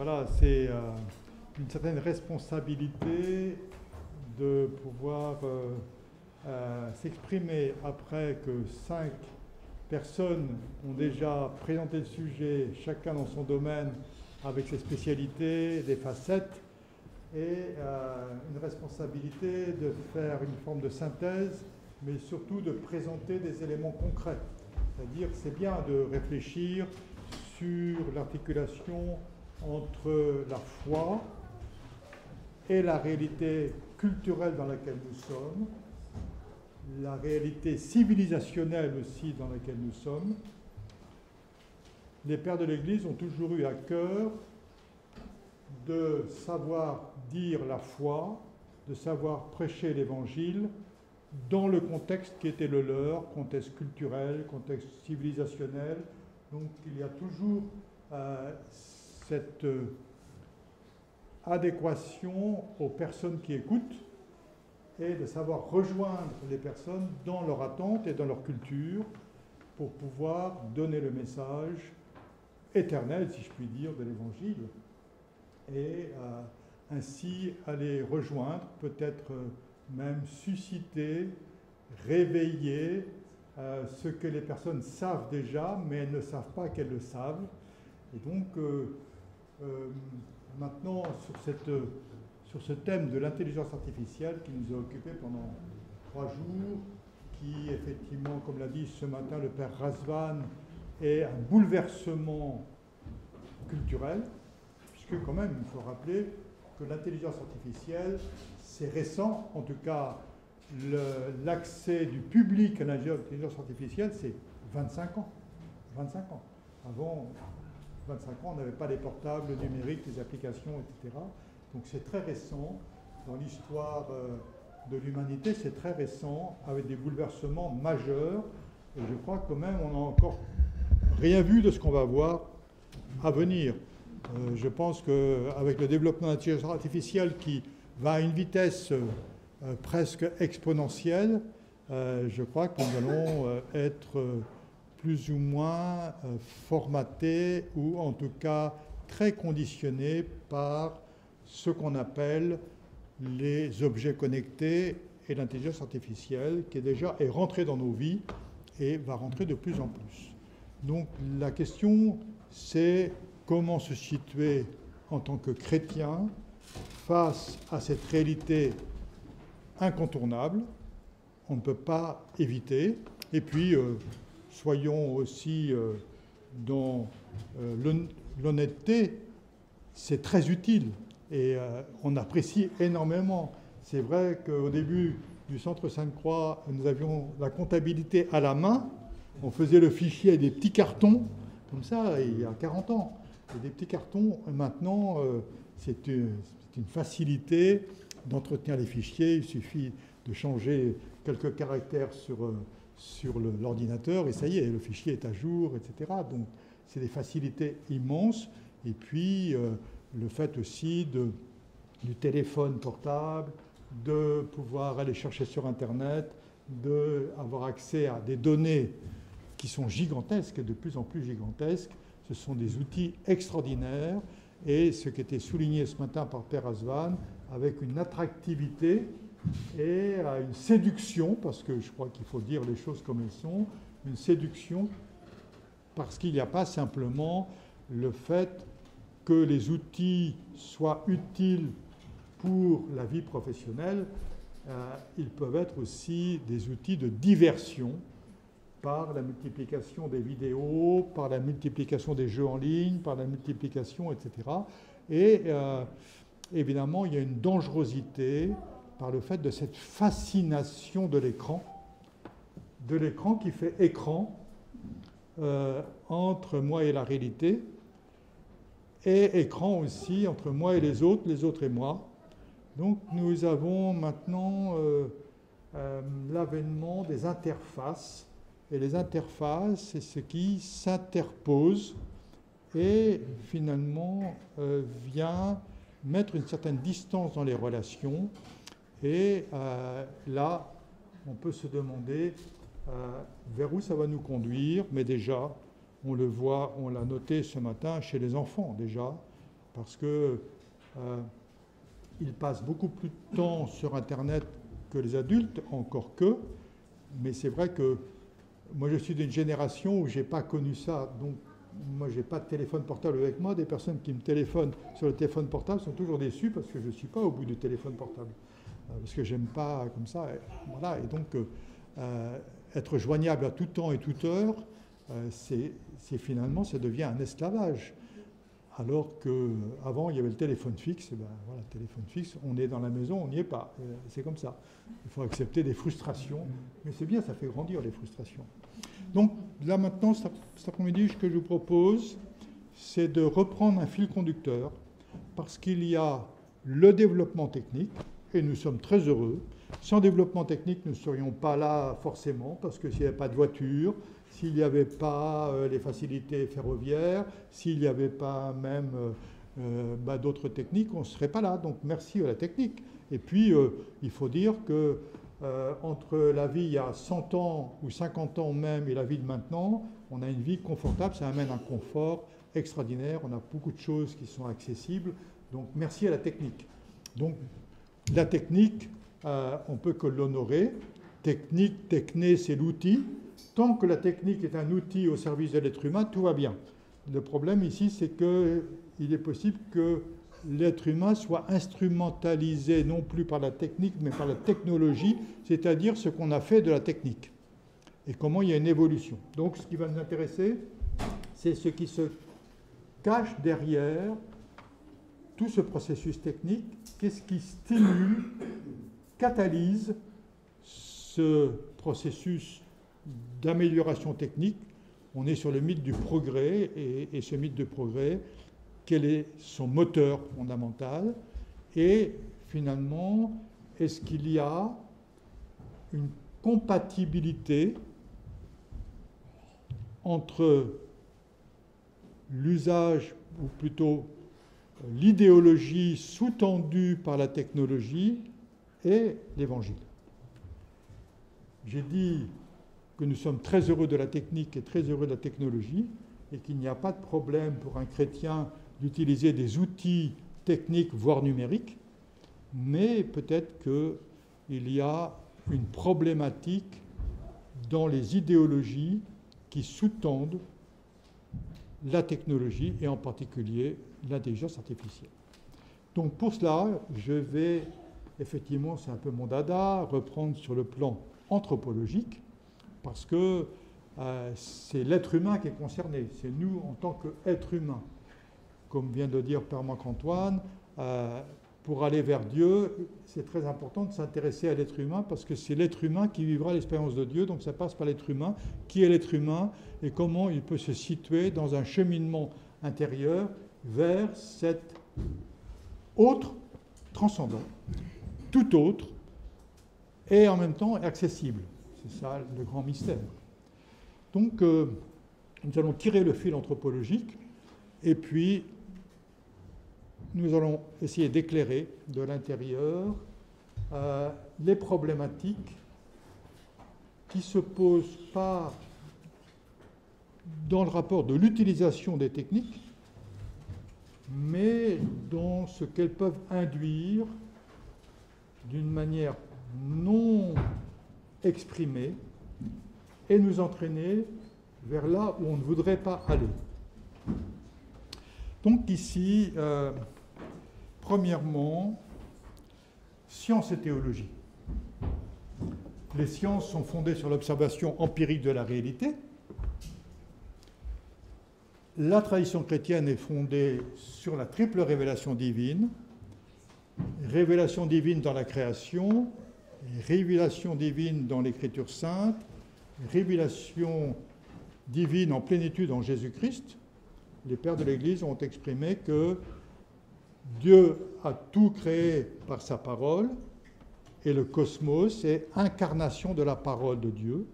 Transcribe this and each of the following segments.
Voilà, c'est une certaine responsabilité de pouvoir s'exprimer après que 5 personnes ont déjà présenté le sujet, chacun dans son domaine, avec ses spécialités, des facettes, et une responsabilité de faire une forme de synthèse, mais surtout de présenter des éléments concrets. C'est-à-dire que c'est bien de réfléchir sur l'articulation entre la foi et la réalité culturelle dans laquelle nous sommes, la réalité civilisationnelle aussi dans laquelle nous sommes. Les pères de l'Église ont toujours eu à cœur de savoir dire la foi, de savoir prêcher l'Évangile dans le contexte qui était le leur, contexte culturel, contexte civilisationnel. Donc il y a toujours cette adéquation aux personnes qui écoutent et de savoir rejoindre les personnes dans leur attente et dans leur culture pour pouvoir donner le message éternel, si je puis dire, de l'Évangile et ainsi aller rejoindre, peut-être même susciter, réveiller ce que les personnes savent déjà, mais elles ne savent pas qu'elles le savent. Et donc, maintenant, sur ce thème de l'intelligence artificielle qui nous a occupés pendant 3 jours, qui, effectivement, comme l'a dit ce matin le père Razvan, est un bouleversement culturel, puisque quand même, il faut rappeler que l'intelligence artificielle, c'est récent, en tout cas, l'accès du public à l'intelligence artificielle, c'est 25 ans. 25 ans. Avant 25 ans, on n'avait pas les portables numériques, les applications, etc. Donc c'est très récent. Dans l'histoire de l'humanité, c'est très récent, avec des bouleversements majeurs. Et je crois quand même on n'a encore rien vu de ce qu'on va voir à venir. Je pense qu'avec le développement de l'intelligence artificielle qui va à une vitesse presque exponentielle, je crois que nous allons être plus ou moins formatés ou en tout cas très conditionnés par ce qu'on appelle les objets connectés et l'intelligence artificielle qui est rentrée dans nos vies et va rentrer de plus en plus. Donc la question, c'est comment se situer en tant que chrétien face à cette réalité incontournable, on ne peut pas éviter. Et puis, soyons aussi dans l'honnêteté, c'est très utile et on apprécie énormément. C'est vrai qu'au début du Centre Sainte-Croix, nous avions la comptabilité à la main, on faisait le fichier avec des petits cartons, comme ça, il y a 40 ans. Et des petits cartons, maintenant, c'est une facilité d'entretenir les fichiers. Il suffit de changer quelques caractères sur l'ordinateur et ça y est, le fichier est à jour, etc. Donc, c'est des facilités immenses. Et puis, le fait aussi du téléphone portable, de pouvoir aller chercher sur Internet, d'avoir accès à des données qui sont gigantesques, de plus en plus gigantesques. Ce sont des outils extraordinaires et ce qui était souligné ce matin par Père Razvan, avec une attractivité et une séduction, parce que je crois qu'il faut dire les choses comme elles sont, une séduction parce qu'il n'y a pas simplement le fait que les outils soient utiles pour la vie professionnelle, ils peuvent être aussi des outils de diversion par la multiplication des vidéos, par la multiplication des jeux en ligne, par la multiplication, etc. Et évidemment, il y a une dangerosité par le fait de cette fascination de l'écran qui fait écran entre moi et la réalité, et écran aussi entre moi et les autres et moi. Donc nous avons maintenant l'avènement des interfaces. Et les interfaces, c'est ce qui s'interpose et finalement vient mettre une certaine distance dans les relations. Et là, on peut se demander vers où ça va nous conduire. Mais déjà, on le voit, on l'a noté ce matin chez les enfants déjà, parce que ils passent beaucoup plus de temps sur Internet que les adultes, encore que, mais c'est vrai que moi je suis d'une génération où je n'ai pas connu ça, donc moi je n'ai pas de téléphone portable avec moi. Des personnes qui me téléphonent sur le téléphone portable sont toujours déçues parce que je ne suis pas au bout du téléphone portable, parce que j'aime pas comme ça. Et, voilà, et donc être joignable à tout temps et toute heure, c'est finalement, ça devient un esclavage. Alors qu'avant, il y avait le téléphone fixe. Et ben, voilà, le téléphone fixe, on est dans la maison, on n'y est pas. C'est comme ça. Il faut accepter des frustrations. Mais c'est bien, ça fait grandir les frustrations. Donc là maintenant, cet après-midi, ce que je vous propose, c'est de reprendre un fil conducteur, parce qu'il y a le développement technique, et nous sommes très heureux. Sans développement technique, nous ne serions pas là forcément, parce que s'il n'y avait pas de voiture, s'il n'y avait pas les facilités ferroviaires, s'il n'y avait pas même d'autres techniques, on ne serait pas là. Donc merci à la technique. Et puis, il faut dire que entre la vie il y a 100 ans ou 50 ans même et la vie de maintenant, on a une vie confortable, ça amène un confort extraordinaire, on a beaucoup de choses qui sont accessibles. Donc merci à la technique. Donc la technique, on ne peut que l'honorer. Technique, techné, c'est l'outil. Tant que la technique est un outil au service de l'être humain, tout va bien. Le problème ici, c'est qu'il est possible que l'être humain soit instrumentalisé non plus par la technique, mais par la technologie, c'est-à-dire ce qu'on a fait de la technique et comment il y a une évolution. Donc ce qui va nous intéresser, c'est ce qui se cache derrière tout ce processus technique. Qu'est-ce qui stimule, catalyse ce processus d'amélioration technique? On est sur le mythe du progrès, et ce mythe de progrès, quel est son moteur fondamental? Et finalement, est-ce qu'il y a une compatibilité entre l'usage, ou plutôt l'idéologie sous-tendue par la technologie et l'Évangile? J'ai dit que nous sommes très heureux de la technique et très heureux de la technologie, et qu'il n'y a pas de problème pour un chrétien d'utiliser des outils techniques, voire numériques, mais peut-être qu'il y a une problématique dans les idéologies qui sous-tendent la technologie, et en particulier l'intelligence artificielle. Donc pour cela, je vais, effectivement, c'est un peu mon dada, reprendre sur le plan anthropologique, parce que c'est l'être humain qui est concerné, c'est nous en tant qu'être humain. Comme vient de le dire Père Marc-Antoine, pour aller vers Dieu, c'est très important de s'intéresser à l'être humain, parce que c'est l'être humain qui vivra l'expérience de Dieu, donc ça passe par l'être humain. Qui est l'être humain et comment il peut se situer dans un cheminement intérieur vers cet autre transcendant, tout autre, et en même temps accessible. C'est ça le grand mystère. Donc, nous allons tirer le fil anthropologique, et puis nous allons essayer d'éclairer de l'intérieur les problématiques qui ne se posent pas dans le rapport de l'utilisation des techniques, mais dans ce qu'elles peuvent induire d'une manière non exprimée et nous entraîner vers là où on ne voudrait pas aller. Donc ici, premièrement, science et théologie. Les sciences sont fondées sur l'observation empirique de la réalité. La tradition chrétienne est fondée sur la triple révélation divine dans la création, révélation divine dans l'Écriture sainte, révélation divine en plénitude en Jésus-Christ. Les pères de l'Église ont exprimé que Dieu a tout créé par sa parole, et le cosmos est incarnation de la parole de Dieu.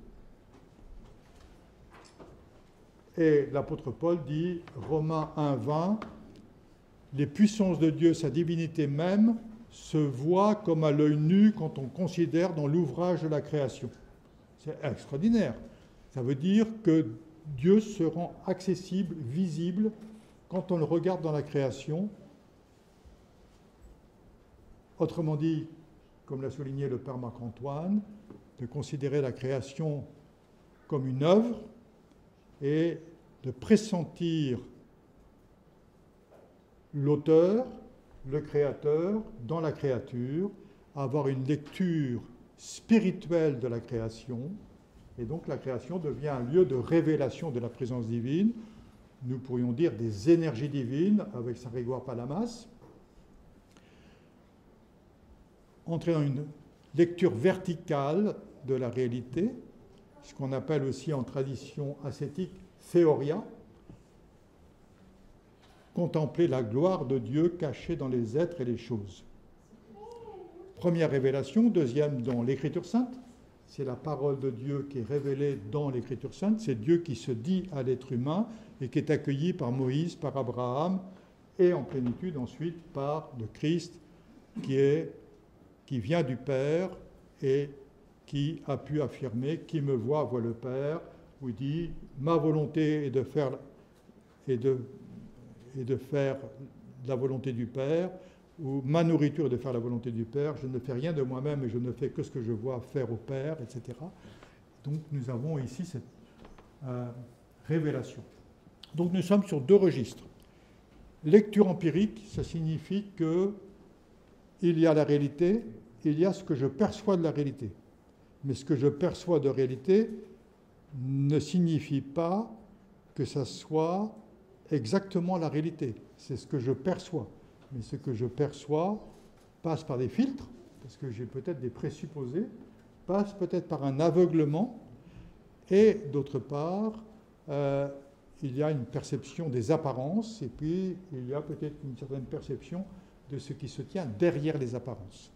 Et l'apôtre Paul dit, Romains 1,20, les puissances de Dieu, sa divinité même, se voient comme à l'œil nu quand on considère dans l'ouvrage de la création. C'est extraordinaire. Ça veut dire que Dieu se rend accessible, visible, quand on le regarde dans la création, Autrement dit, comme l'a souligné le père Marc-Antoine, de considérer la création comme une œuvre et de pressentir l'auteur, le créateur, dans la créature, avoir une lecture spirituelle de la création, et donc la création devient un lieu de révélation de la présence divine, nous pourrions dire des énergies divines, avec Saint Grégoire Palamas. Entrer dans une lecture verticale de la réalité, ce qu'on appelle aussi en tradition ascétique théoria, contempler la gloire de Dieu cachée dans les êtres et les choses. Première révélation, deuxième dans l'Écriture sainte, c'est la parole de Dieu qui est révélée dans l'Écriture sainte, c'est Dieu qui se dit à l'être humain et qui est accueilli par Moïse, par Abraham, et en plénitude ensuite par le Christ qui vient du Père et qui a pu affirmer « Qui me voit, voit le Père », où il dit « Ma volonté est de faire la volonté du Père », ou « Ma nourriture est de faire la volonté du Père, je ne fais rien de moi-même et je ne fais que ce que je vois faire au Père », etc. Donc nous avons ici cette révélation. Donc nous sommes sur deux registres. Lecture empirique, ça signifie qu'il y a la réalité, il y a ce que je perçois de la réalité. Mais ce que je perçois de réalité ne signifie pas que ça soit exactement la réalité. C'est ce que je perçois. Mais ce que je perçois passe par des filtres, parce que j'ai peut-être des présupposés, passe peut-être par un aveuglement, et d'autre part, il y a une perception des apparences, et puis il y a peut-être une certaine perception de ce qui se tient derrière les apparences.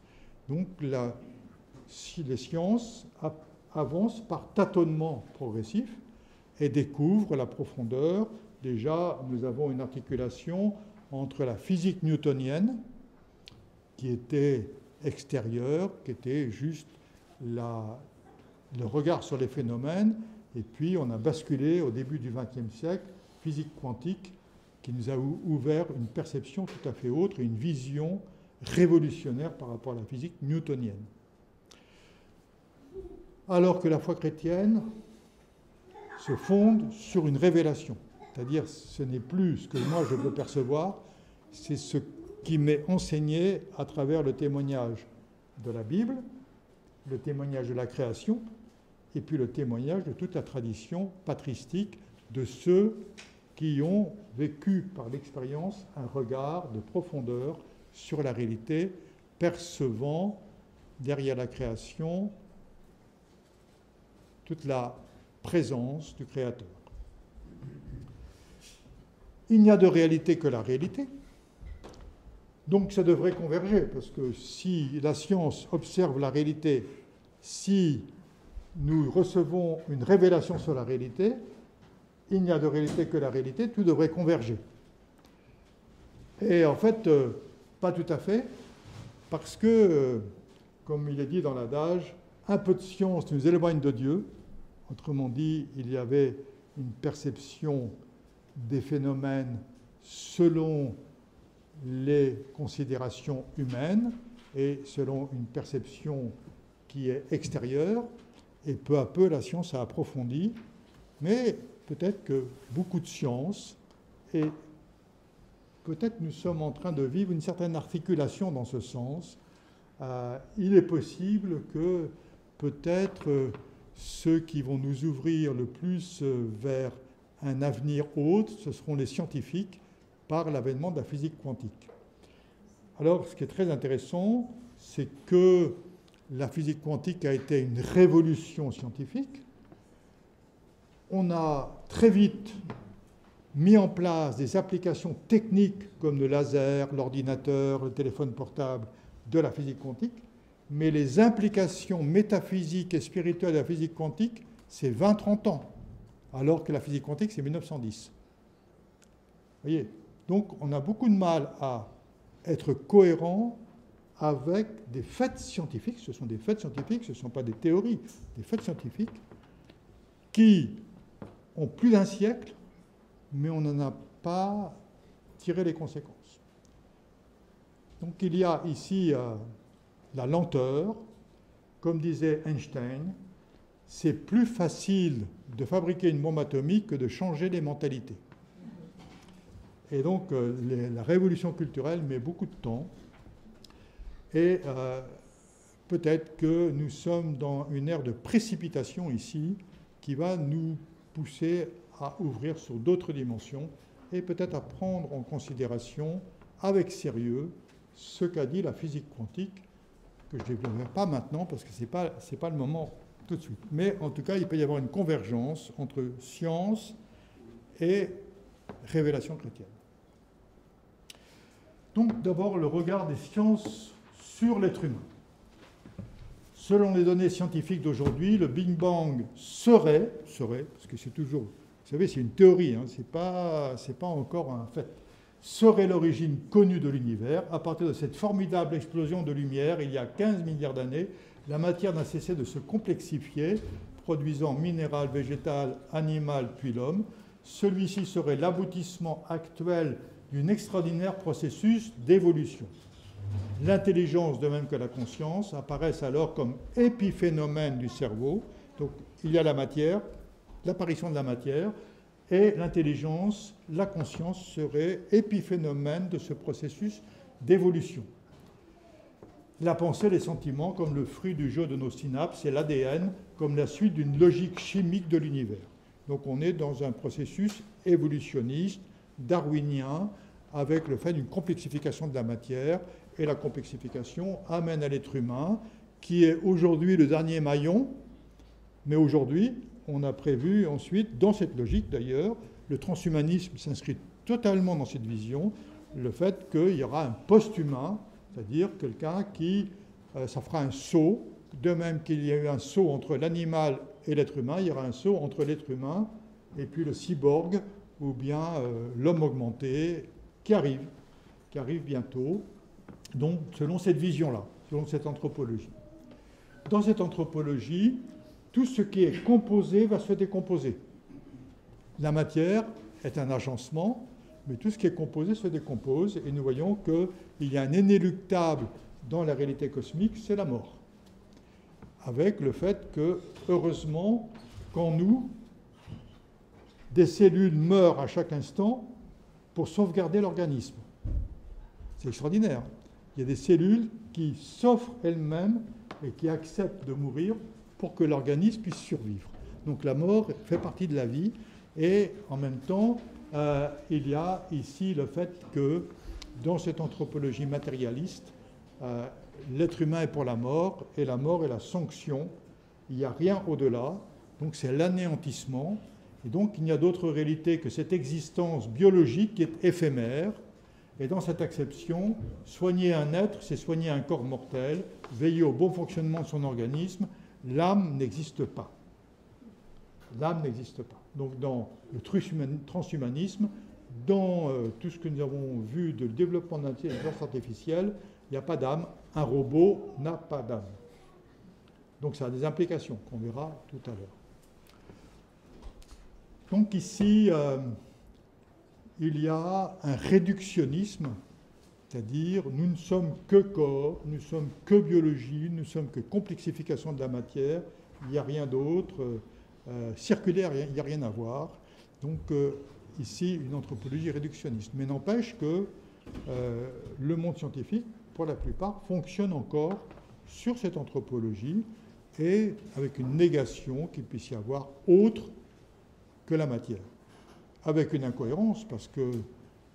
Donc les sciences avancent par tâtonnement progressif et découvrent la profondeur. Déjà, nous avons une articulation entre la physique newtonienne, qui était extérieure, qui était juste le regard sur les phénomènes, et puis on a basculé au début du XXe siècle, physique quantique, qui nous a ouvert une perception tout à fait autre, une vision révolutionnaire par rapport à la physique newtonienne. Alors que la foi chrétienne se fonde sur une révélation. C'est-à-dire, ce n'est plus ce que moi je peux percevoir, c'est ce qui m'est enseigné à travers le témoignage de la Bible, le témoignage de la création, et puis le témoignage de toute la tradition patristique de ceux qui ont vécu par l'expérience un regard de profondeur sur la réalité, percevant derrière la création toute la présence du Créateur. Il n'y a de réalité que la réalité. Donc ça devrait converger, parce que si la science observe la réalité, si nous recevons une révélation sur la réalité, il n'y a de réalité que la réalité, tout devrait converger. Et en fait, pas tout à fait, parce que, comme il est dit dans l'adage, un peu de science nous éloigne de Dieu. Autrement dit, il y avait une perception des phénomènes selon les considérations humaines et selon une perception qui est extérieure. Et peu à peu, la science a approfondi, mais peut-être que beaucoup de sciences, et peut-être nous sommes en train de vivre une certaine articulation dans ce sens. Il est possible que peut-être ceux qui vont nous ouvrir le plus vers un avenir autre, ce seront les scientifiques par l'avènement de la physique quantique. Alors, ce qui est très intéressant, c'est que la physique quantique a été une révolution scientifique. On a très vite mis en place des applications techniques comme le laser, l'ordinateur, le téléphone portable de la physique quantique, mais les implications métaphysiques et spirituelles de la physique quantique, c'est 20-30 ans, alors que la physique quantique, c'est 1910. Vous voyez ? Donc, on a beaucoup de mal à être cohérent avec des faits scientifiques. Ce sont des faits scientifiques, ce ne sont pas des théories, des faits scientifiques qui ont plus d'un siècle, mais on n'en a pas tiré les conséquences. Donc il y a ici la lenteur. Comme disait Einstein, c'est plus facile de fabriquer une bombe atomique que de changer les mentalités. Et donc la révolution culturelle met beaucoup de temps. Et peut-être que nous sommes dans une ère de précipitation ici qui va nous pousser à ouvrir sur d'autres dimensions et peut-être à prendre en considération avec sérieux ce qu'a dit la physique quantique, que je ne développerai pas maintenant parce que ce n'est pas le moment tout de suite. Mais en tout cas, il peut y avoir une convergence entre science et révélation chrétienne. Donc d'abord le regard des sciences sur l'être humain. Selon les données scientifiques d'aujourd'hui, le Big Bang serait, parce que c'est toujours, vous savez, c'est une théorie, hein, c'est pas encore un fait, serait l'origine connue de l'univers. À partir de cette formidable explosion de lumière, il y a 15 milliards d'années, la matière n'a cessé de se complexifier, produisant minéral, végétal, animal, puis l'homme. Celui-ci serait l'aboutissement actuel d'un extraordinaire processus d'évolution. L'intelligence, de même que la conscience, apparaissent alors comme épiphénomènes du cerveau. Donc il y a la matière, l'apparition de la matière, et l'intelligence, la conscience serait épiphénomène de ce processus d'évolution. La pensée, les sentiments, comme le fruit du jeu de nos synapses, et l'ADN, comme la suite d'une logique chimique de l'univers. Donc on est dans un processus évolutionniste, darwinien, avec le fait d'une complexification de la matière, et la complexification amène à l'être humain, qui est aujourd'hui le dernier maillon, mais aujourd'hui, on a prévu ensuite, dans cette logique d'ailleurs, le transhumanisme s'inscrit totalement dans cette vision, le fait qu'il y aura un post-humain, c'est-à-dire quelqu'un qui, ça fera un saut, de même qu'il y a eu un saut entre l'animal et l'être humain, il y aura un saut entre l'être humain et puis le cyborg, ou bien l'homme augmenté, qui arrive bientôt, donc selon cette vision-là, selon cette anthropologie. Dans cette anthropologie, tout ce qui est composé va se décomposer. La matière est un agencement, mais tout ce qui est composé se décompose, et nous voyons qu'il y a un inéluctable dans la réalité cosmique, c'est la mort. Avec le fait que, heureusement, qu'en nous, des cellules meurent à chaque instant pour sauvegarder l'organisme. C'est extraordinaire. Il y a des cellules qui s'offrent elles-mêmes et qui acceptent de mourir pour que l'organisme puisse survivre. Donc la mort fait partie de la vie, et en même temps, il y a ici le fait que dans cette anthropologie matérialiste, l'être humain est pour la mort, et la mort est la sanction. Il n'y a rien au-delà, donc c'est l'anéantissement, et donc il n'y a d'autre réalité que cette existence biologique qui est éphémère. Et dans cette acception, soigner un être, c'est soigner un corps mortel, veiller au bon fonctionnement de son organisme. L'âme n'existe pas. L'âme n'existe pas. Donc dans le transhumanisme, dans tout ce que nous avons vu de développement de l'intelligence artificielle, il n'y a pas d'âme. Un robot n'a pas d'âme. Donc ça a des implications qu'on verra tout à l'heure. Donc ici, il y a un réductionnisme, c'est-à-dire nous ne sommes que corps, nous ne sommes que biologie, nous ne sommes que complexification de la matière, il n'y a rien d'autre, circulaire, il n'y a rien à voir. Donc ici, une anthropologie réductionniste. Mais n'empêche que le monde scientifique, pour la plupart, fonctionne encore sur cette anthropologie et avec une négation qu'il puisse y avoir autre que la matière. Avec une incohérence, parce que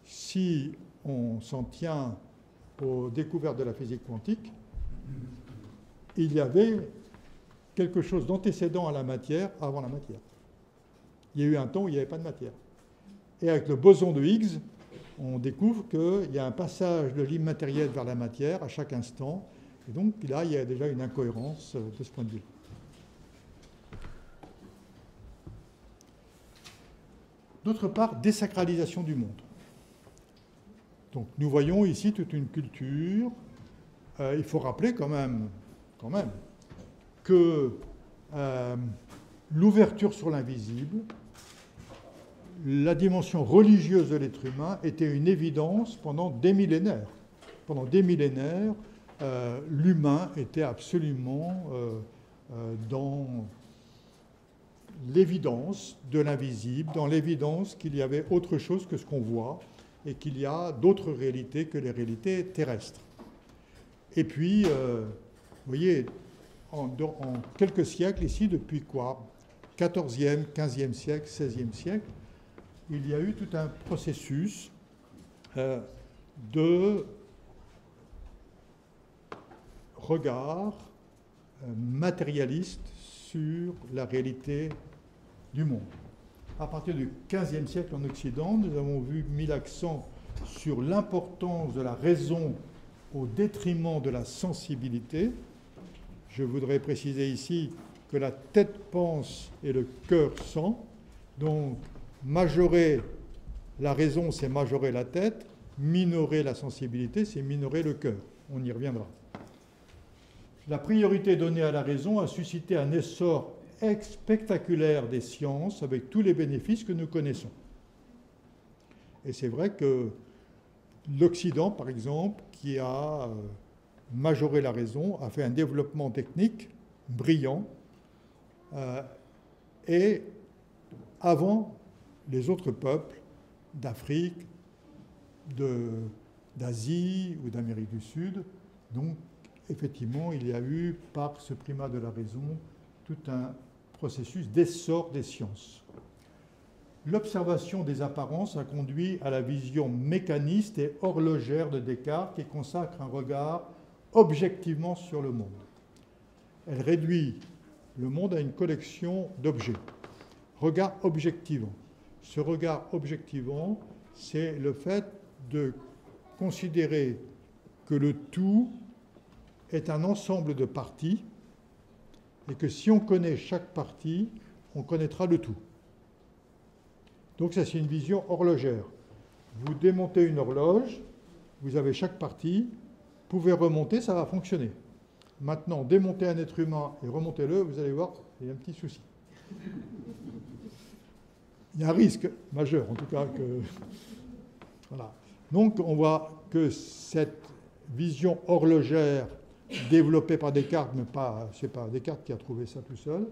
si on s'en tient aux découvertes de la physique quantique, il y avait quelque chose d'antécédent à la matière avant la matière. Il y a eu un temps où il n'y avait pas de matière. Et avec le boson de Higgs, on découvre qu'il y a un passage de l'immatériel vers la matière à chaque instant. Et donc là, il y a déjà une incohérence de ce point de vue. D'autre part, désacralisation du monde. Donc nous voyons ici toute une culture. Il faut rappeler quand même que l'ouverture sur l'invisible, la dimension religieuse de l'être humain était une évidence pendant des millénaires. pendant des millénaires, l'humain était absolument dans l'évidence de l'invisible, dans l'évidence qu'il y avait autre chose que ce qu'on voit et qu'il y a d'autres réalités que les réalités terrestres. Et puis, vous voyez, en quelques siècles ici, depuis quoi 14e, 15e siècle, 16e siècle, il y a eu tout un processus de regard matérialiste sur la réalité du monde. À partir du XVe siècle en Occident, nous avons mis l'accent sur l'importance de la raison au détriment de la sensibilité. Je voudrais préciser ici que la tête pense et le cœur sent. Donc, majorer la raison, c'est majorer la tête. Minorer la sensibilité, c'est minorer le cœur. On y reviendra. La priorité donnée à la raison a suscité un essor spectaculaire des sciences avec tous les bénéfices que nous connaissons. Et c'est vrai que l'Occident, par exemple, qui a majoré la raison, a fait un développement technique brillant et avant les autres peuples d'Afrique, d'Asie ou d'Amérique du Sud. Donc, effectivement, il y a eu, par ce primat de la raison, tout un processus d'essor des sciences. L'observation des apparences a conduit à la vision mécaniste et horlogère de Descartes qui consacre un regard objectivement sur le monde. Elle réduit le monde à une collection d'objets. Regard objectivant. Ce regard objectivant, c'est le fait de considérer que le tout est un ensemble de parties et que si on connaît chaque partie, on connaîtra le tout. Donc ça, c'est une vision horlogère. Vous démontez une horloge, vous avez chaque partie, vous pouvez remonter, ça va fonctionner. Maintenant, démontez un être humain et remontez-le, vous allez voir, il y a un petit souci. Il y a un risque majeur, en tout cas. Voilà. Donc, on voit que cette vision horlogère développée par Descartes, mais ce n'est pas Descartes qui a trouvé ça tout seul,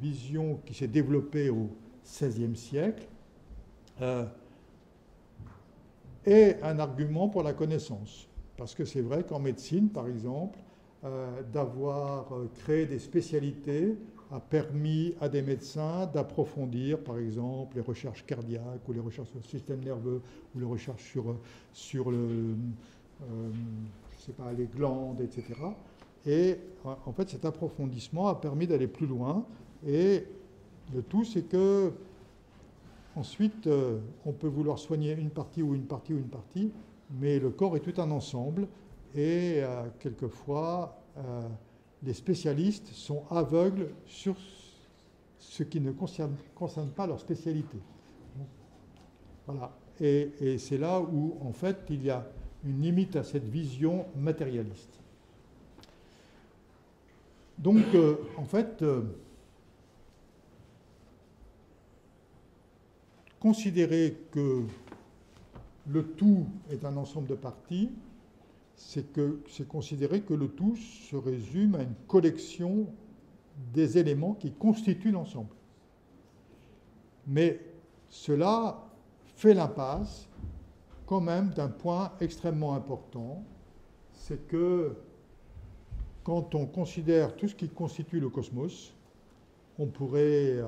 vision qui s'est développée au XVIe siècle, est un argument pour la connaissance. Parce que c'est vrai qu'en médecine, par exemple, d'avoir créé des spécialités a permis à des médecins d'approfondir, par exemple, les recherches cardiaques ou les recherches sur le système nerveux ou les recherches sur les glandes, etc. Et en fait, cet approfondissement a permis d'aller plus loin. Et le tout, c'est que ensuite, on peut vouloir soigner une partie ou une partie ou une partie, mais le corps est tout un ensemble. Et quelquefois, les spécialistes sont aveugles sur ce qui ne concerne pas leur spécialité. Voilà. Et c'est là où, en fait, il y a une limite à cette vision matérialiste. Donc, en fait, considérer que le tout est un ensemble de parties, c'est considérer que le tout se résume à une collection des éléments qui constituent l'ensemble. Mais cela fait l'impasse quand même d'un point extrêmement important, c'est que quand on considère tout ce qui constitue le cosmos, on pourrait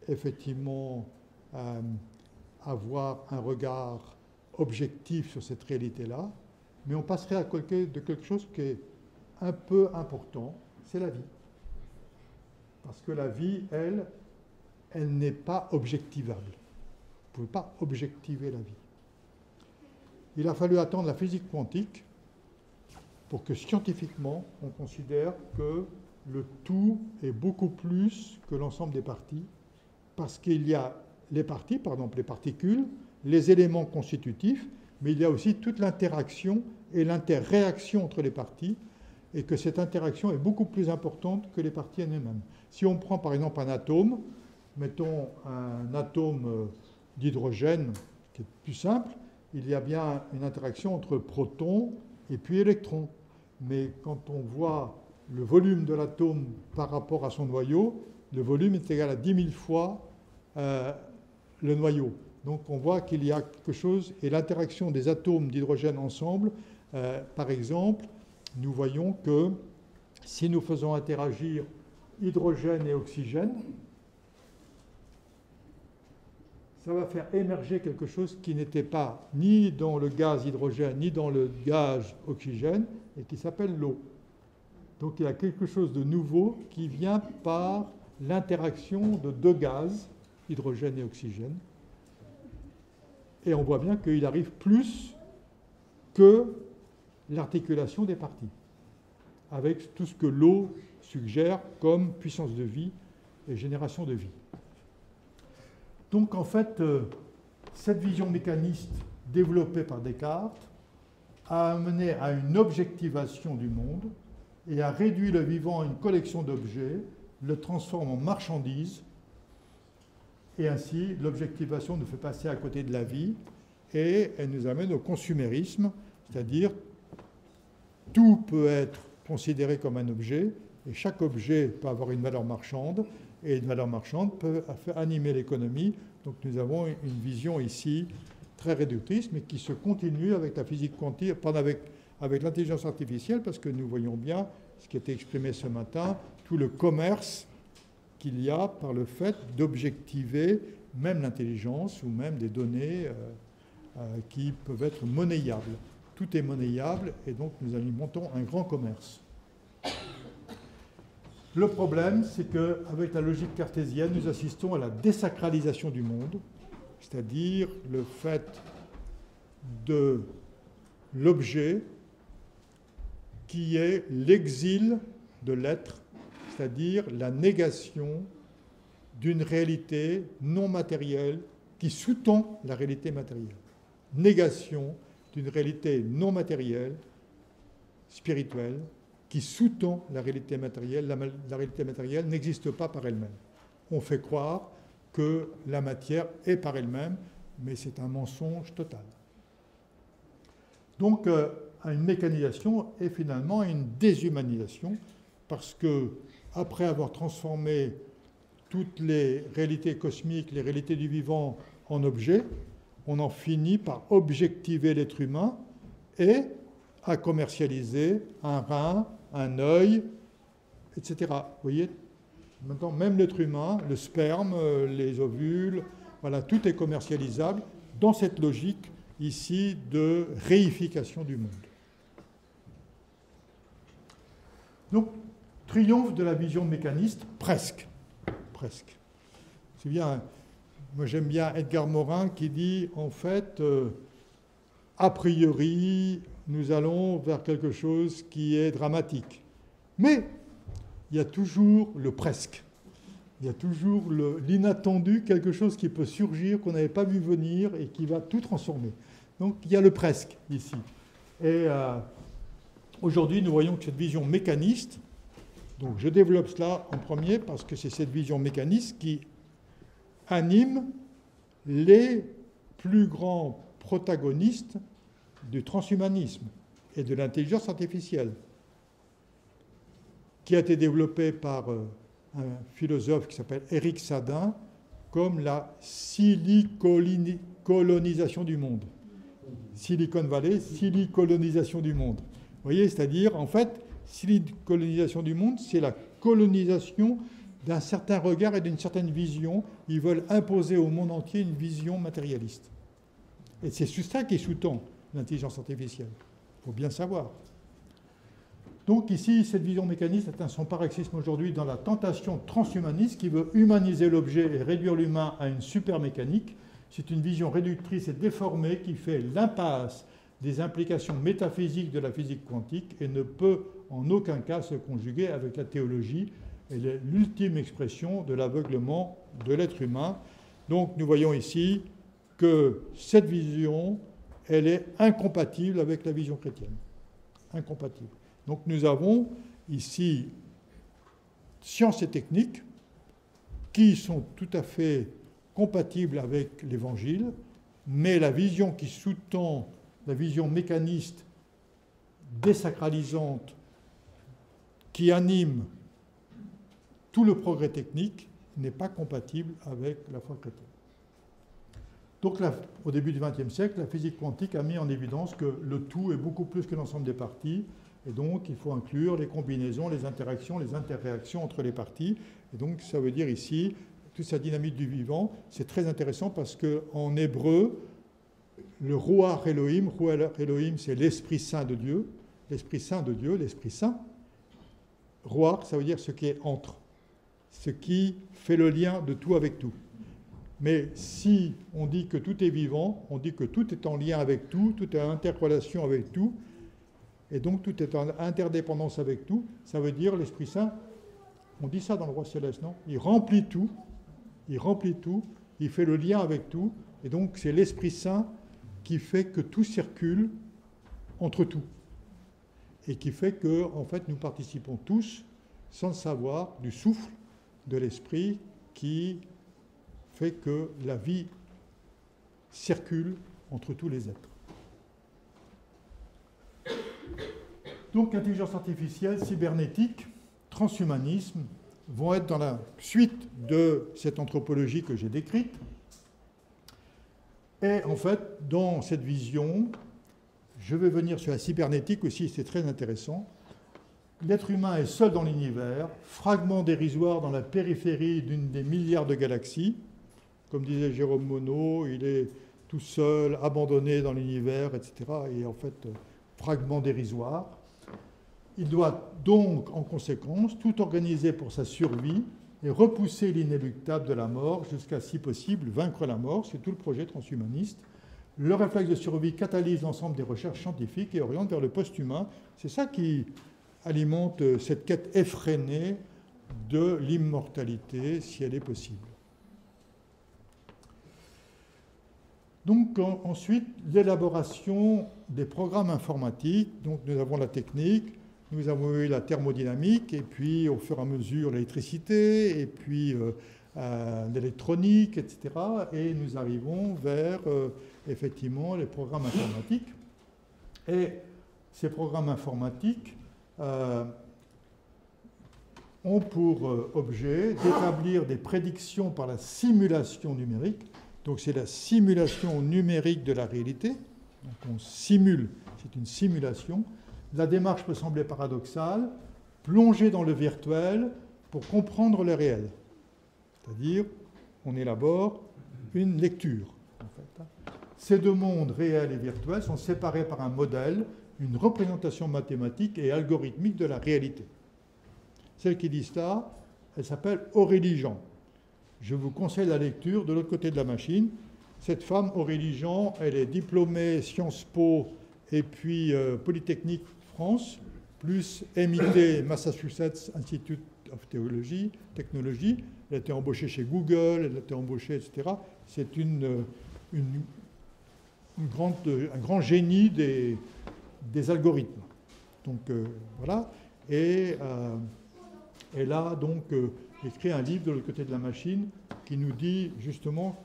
effectivement avoir un regard objectif sur cette réalité-là, mais on passerait à côté de quelque chose qui est un peu important, c'est la vie. Parce que la vie, elle n'est pas objectivable. Vous ne pouvez pas objectiver la vie. Il a fallu attendre la physique quantique pour que scientifiquement, on considère que le tout est beaucoup plus que l'ensemble des parties, parce qu'il y a les parties, par exemple les particules, les éléments constitutifs, mais il y a aussi toute l'interaction et l'interréaction entre les parties, et que cette interaction est beaucoup plus importante que les parties elles-mêmes. Si on prend par exemple un atome, mettons un atome d'hydrogène, qui est plus simple, il y a bien une interaction entre protons et puis électrons. Mais quand on voit le volume de l'atome par rapport à son noyau, le volume est égal à 10 000 fois le noyau. Donc on voit qu'il y a quelque chose, et l'interaction des atomes d'hydrogène ensemble, par exemple, nous voyons que si nous faisons interagir hydrogène et oxygène, ça va faire émerger quelque chose qui n'était pas ni dans le gaz hydrogène, ni dans le gaz oxygène, et qui s'appelle l'eau. Donc il y a quelque chose de nouveau qui vient par l'interaction de deux gaz, hydrogène et oxygène. Et on voit bien qu'il arrive plus que l'articulation des parties, avec tout ce que l'eau suggère comme puissance de vie et génération de vie. Donc en fait, cette vision mécaniste développée par Descartes a amené à une objectivation du monde et a réduit le vivant à une collection d'objets, le transforme en marchandise, et ainsi l'objectivation nous fait passer à côté de la vie et elle nous amène au consumérisme, c'est-à-dire tout peut être considéré comme un objet et chaque objet peut avoir une valeur marchande et une valeur marchande peut animer l'économie. Donc nous avons une vision ici très réductrice mais qui se continue avec la physique quantique, avec l'intelligence artificielle, parce que nous voyons bien ce qui a été exprimé ce matin, tout le commerce qu'il y a par le fait d'objectiver même l'intelligence ou même des données qui peuvent être monnayables. Tout est monnayable et donc nous alimentons un grand commerce. Le problème, c'est qu'avec la logique cartésienne, nous assistons à la désacralisation du monde, c'est-à-dire le fait de l'objet qui est l'exil de l'être, c'est-à-dire la négation d'une réalité non matérielle qui sous-tend la réalité matérielle. Négation d'une réalité non matérielle, spirituelle, qui sous-tend la réalité matérielle. La réalité matérielle n'existe pas par elle-même. On fait croire que la matière est par elle-même, mais c'est un mensonge total. Donc, à une mécanisation et finalement à une déshumanisation, parce que après avoir transformé toutes les réalités cosmiques, les réalités du vivant en objets, on en finit par objectiver l'être humain et à commercialiser un rein, un œil, etc. Vous voyez, maintenant, même l'être humain, le sperme, les ovules, voilà, tout est commercialisable dans cette logique ici de réification du monde. Donc, triomphe de la vision mécaniste, presque. Presque. C'est bien, moi j'aime bien Edgar Morin qui dit, en fait, a priori, nous allons vers quelque chose qui est dramatique. Mais il y a toujours le presque. Il y a toujours l'inattendu, quelque chose qui peut surgir, qu'on n'avait pas vu venir et qui va tout transformer. Donc il y a le presque ici. Et aujourd'hui, nous voyons que cette vision mécaniste, donc je développe cela en premier parce que c'est cette vision mécaniste qui anime les plus grands protagonistes du transhumanisme et de l'intelligence artificielle, qui a été développé par un philosophe qui s'appelle Éric Sadin comme la silicolonisation du monde. Silicon Valley, silicolonisation du monde. Vous voyez, c'est-à-dire, en fait, silicolonisation du monde, c'est la colonisation d'un certain regard et d'une certaine vision. Ils veulent imposer au monde entier une vision matérialiste. Et c'est ça qui sous-tend l'intelligence artificielle. Il faut bien savoir. Donc ici, cette vision mécaniste atteint son paroxysme aujourd'hui dans la tentation transhumaniste qui veut humaniser l'objet et réduire l'humain à une supermécanique. C'est une vision réductrice et déformée qui fait l'impasse des implications métaphysiques de la physique quantique et ne peut en aucun cas se conjuguer avec la théologie. Elle est l'ultime expression de l'aveuglement de l'être humain. Donc nous voyons ici que cette vision, elle est incompatible avec la vision chrétienne. Incompatible. Donc nous avons ici sciences et techniques qui sont tout à fait compatibles avec l'Évangile mais la vision qui sous-tend la vision mécaniste, désacralisante, qui anime tout le progrès technique, n'est pas compatible avec la foi chrétienne. Donc, au début du XXe siècle, la physique quantique a mis en évidence que le tout est beaucoup plus que l'ensemble des parties, et donc il faut inclure les combinaisons, les interactions, les interréactions entre les parties. Et donc, ça veut dire ici, toute sa dynamique du vivant, c'est très intéressant parce qu'en hébreu, le Ruach Elohim, c'est l'Esprit Saint de Dieu, l'Esprit Saint de Dieu, l'Esprit Saint. Ruach, ça veut dire ce qui est entre, ce qui fait le lien de tout avec tout. Mais si on dit que tout est vivant, on dit que tout est en lien avec tout, tout est en interrelation avec tout, et donc tout est en interdépendance avec tout, ça veut dire l'Esprit Saint, on dit ça dans le Roi Céleste, non? Il remplit tout, il fait le lien avec tout, et donc c'est l'Esprit Saint qui fait que tout circule entre tout, et qui fait que, en fait, nous participons tous, sans le savoir, du souffle de l'Esprit qui fait que la vie circule entre tous les êtres. Donc, intelligence artificielle, cybernétique, transhumanisme vont être dans la suite de cette anthropologie que j'ai décrite. Et en fait, dans cette vision, je vais venir sur la cybernétique aussi, c'est très intéressant. L'être humain est seul dans l'univers, fragment dérisoire dans la périphérie d'une des milliards de galaxies. Comme disait Jérôme Monod, il est tout seul, abandonné dans l'univers, etc. Et en fait, fragment dérisoire. Il doit donc, en conséquence, tout organiser pour sa survie et repousser l'inéluctable de la mort jusqu'à, si possible, vaincre la mort. C'est tout le projet transhumaniste. Le réflexe de survie catalyse l'ensemble des recherches scientifiques et oriente vers le post-humain. C'est ça qui alimente cette quête effrénée de l'immortalité, si elle est possible. Donc ensuite, l'élaboration des programmes informatiques. Donc nous avons la technique, nous avons eu la thermodynamique, et puis au fur et à mesure l'électricité, et puis l'électronique, etc. Et nous arrivons vers effectivement les programmes informatiques. Et ces programmes informatiques ont pour objet d'établir des prédictions par la simulation numérique. Donc c'est la simulation numérique de la réalité. Donc on simule, c'est une simulation. La démarche peut sembler paradoxale, plonger dans le virtuel pour comprendre le réel. C'est-à-dire, on élabore une lecture. En fait. Ces deux mondes, réels et virtuels, sont séparés par un modèle, une représentation mathématique et algorithmique de la réalité. Celle qui dit ça, elle s'appelle Aurélie Jean. Je vous conseille la lecture de l'autre côté de la machine. Cette femme, Aurélie Jean, elle est diplômée Sciences Po et puis Polytechnique France, plus MIT, Massachusetts Institute of Technology. Elle a été embauchée chez Google, elle a été embauchée, etc. C'est un grand génie des algorithmes. Donc voilà. Et elle a donc écrit un livre de l'autre côté de la machine qui nous dit justement,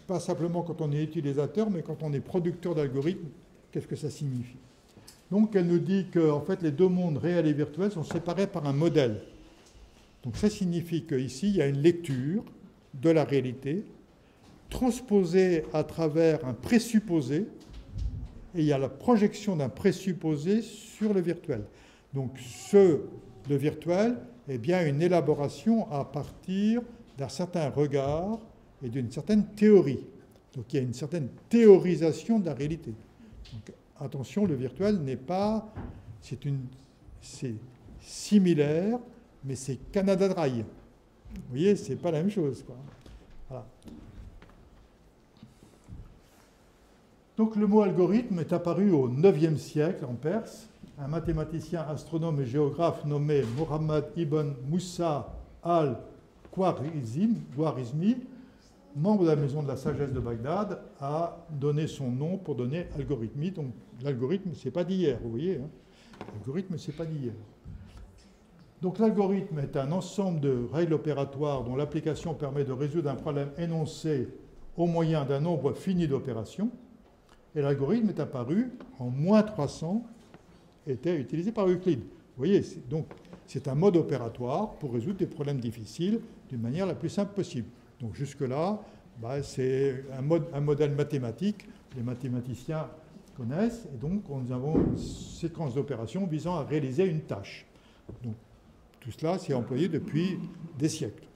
pas simplement quand on est utilisateur, mais quand on est producteur d'algorithmes, qu'est-ce que ça signifie. Donc elle nous dit que en fait, les deux mondes réels et virtuels sont séparés par un modèle. Donc ça signifie qu'ici, il y a une lecture de la réalité transposée à travers un présupposé, et il y a la projection d'un présupposé sur le virtuel. Donc le virtuel est bien une élaboration à partir d'un certain regard et d'une certaine théorie. Donc il y a une certaine théorisation de la réalité. Donc, attention, le virtuel n'est pas... C'est similaire, mais c'est Canada Dry. Vous voyez, c'est pas la même chose, quoi. Voilà. Donc le mot algorithme est apparu au IXe siècle en Perse. Un mathématicien, astronome et géographe nommé Mohammed ibn Moussa al-Khwarizmi, membre de la maison de la sagesse de Bagdad, a donné son nom pour donner algorithmie. Donc l'algorithme, c'est pas d'hier, vous voyez. Hein. L'algorithme, c'est pas d'hier. Donc l'algorithme est un ensemble de règles opératoires dont l'application permet de résoudre un problème énoncé au moyen d'un nombre fini d'opérations. Et l'algorithme est apparu en moins 300, était utilisé par Euclide. Vous voyez, donc c'est un mode opératoire pour résoudre des problèmes difficiles d'une manière la plus simple possible. Donc jusque-là, c'est un modèle mathématique, les mathématiciens connaissent, et donc nous avons une séquence d'opérations visant à réaliser une tâche. Donc tout cela s'est employé depuis des siècles.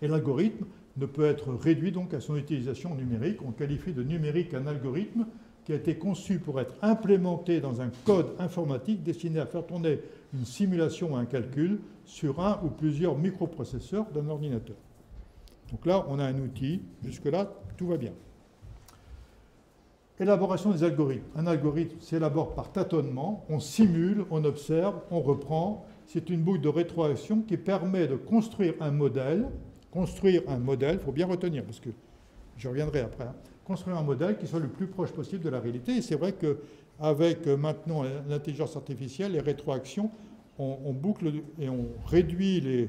Et l'algorithme ne peut être réduit donc à son utilisation numérique. On qualifie de numérique un algorithme qui a été conçu pour être implémenté dans un code informatique destiné à faire tourner une simulation ou un calcul sur un ou plusieurs microprocesseurs d'un ordinateur. Donc là, on a un outil. Jusque-là, tout va bien. Élaboration des algorithmes. Un algorithme s'élabore par tâtonnement. On simule, on observe, on reprend. C'est une boucle de rétroaction qui permet de construire un modèle. Construire un modèle, il faut bien retenir, parce que j'y reviendrai après. Construire un modèle qui soit le plus proche possible de la réalité. Et c'est vrai qu'avec maintenant l'intelligence artificielle, les rétroactions, on boucle et on réduit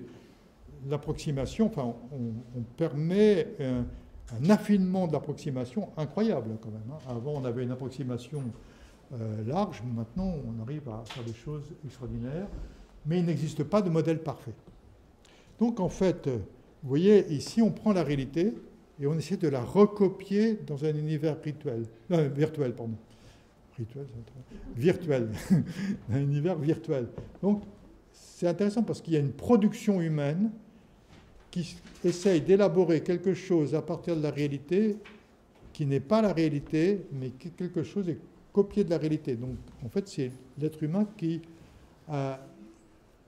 l'approximation, enfin, on permet un affinement de l'approximation incroyable quand même. Avant, on avait une approximation large, maintenant, on arrive à faire des choses extraordinaires, mais il n'existe pas de modèle parfait. Donc, en fait, vous voyez, ici, on prend la réalité et on essaie de la recopier dans un univers virtuel. Virtuel. Un univers virtuel. Donc, c'est intéressant parce qu'il y a une production humaine qui essaye d'élaborer quelque chose à partir de la réalité qui n'est pas la réalité, mais quelque chose est copié de la réalité. Donc, en fait, c'est l'être humain qui a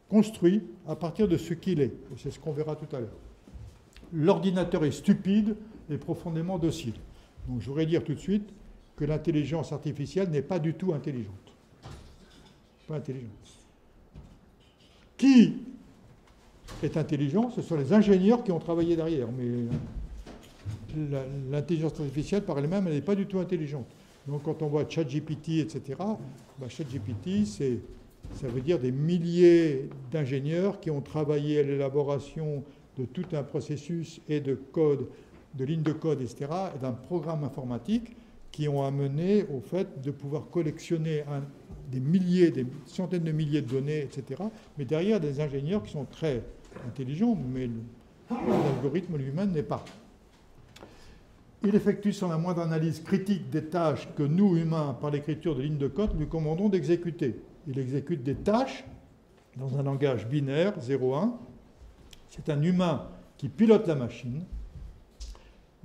construit à partir de ce qu'il est. Et c'est ce qu'on verra tout à l'heure. L'ordinateur est stupide et profondément docile. Donc, je voudrais dire tout de suite que l'intelligence artificielle n'est pas du tout intelligente. Pas intelligente. Qui est intelligent? Ce sont les ingénieurs qui ont travaillé derrière. Mais l'intelligence artificielle, par elle-même, elle n'est pas du tout intelligente. Donc, quand on voit ChatGPT, etc., ChatGPT, ça veut dire des milliers d'ingénieurs qui ont travaillé à l'élaboration de tout un processus et de code, de lignes de code, etc., et d'un programme informatique qui ont amené au fait de pouvoir collectionner des centaines de milliers de données, etc. Mais derrière, des ingénieurs qui sont très intelligents, mais l'algorithme lui-même n'est pas. Il effectue sans la moindre analyse critique des tâches que nous, humains, par l'écriture de lignes de code, lui commandons d'exécuter. Il exécute des tâches dans un langage binaire, 0-1. C'est un humain qui pilote la machine.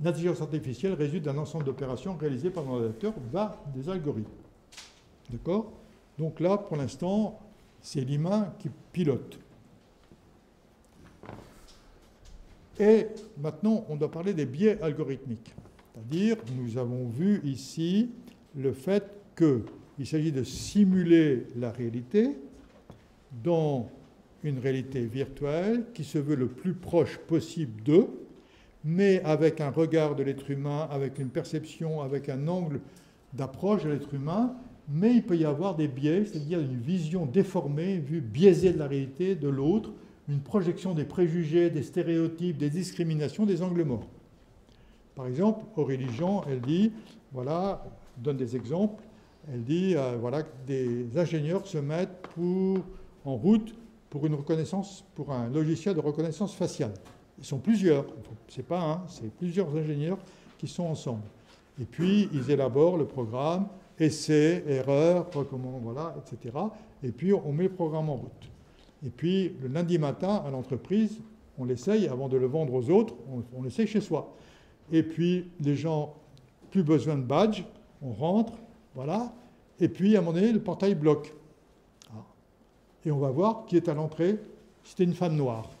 L'intelligence artificielle résulte d'un ensemble d'opérations réalisées par l'ordinateur va des algorithmes. D'accord? Donc là, pour l'instant, c'est l'humain qui pilote. Et maintenant, on doit parler des biais algorithmiques. C'est-à-dire, nous avons vu ici le fait qu'il s'agit de simuler la réalité dans une réalité virtuelle qui se veut le plus proche possible d'eux, mais avec un regard de l'être humain, avec une perception, avec un angle d'approche de l'être humain, mais il peut y avoir des biais, c'est-à-dire une vision déformée, une vue biaisée de la réalité de l'autre, une projection des préjugés, des stéréotypes, des discriminations, des angles morts. Par exemple, Aurélie Jean, elle dit, voilà, donne des exemples, elle dit, voilà, des ingénieurs se mettent en route pour une reconnaissance, pour un logiciel de reconnaissance faciale. Ils sont plusieurs, c'est pas un, c'est plusieurs ingénieurs qui sont ensemble. Et puis, ils élaborent le programme, essais, erreurs, recommandent, voilà, etc. Et puis, on met le programme en route. Et puis, le lundi matin, à l'entreprise, on l'essaye, avant de le vendre aux autres, on l'essaye chez soi. Et puis, les gens, plus besoin de badge, on rentre, voilà. Et puis, à un moment donné, le portail bloque. Et on va voir qui est à l'entrée. C'était une femme noire.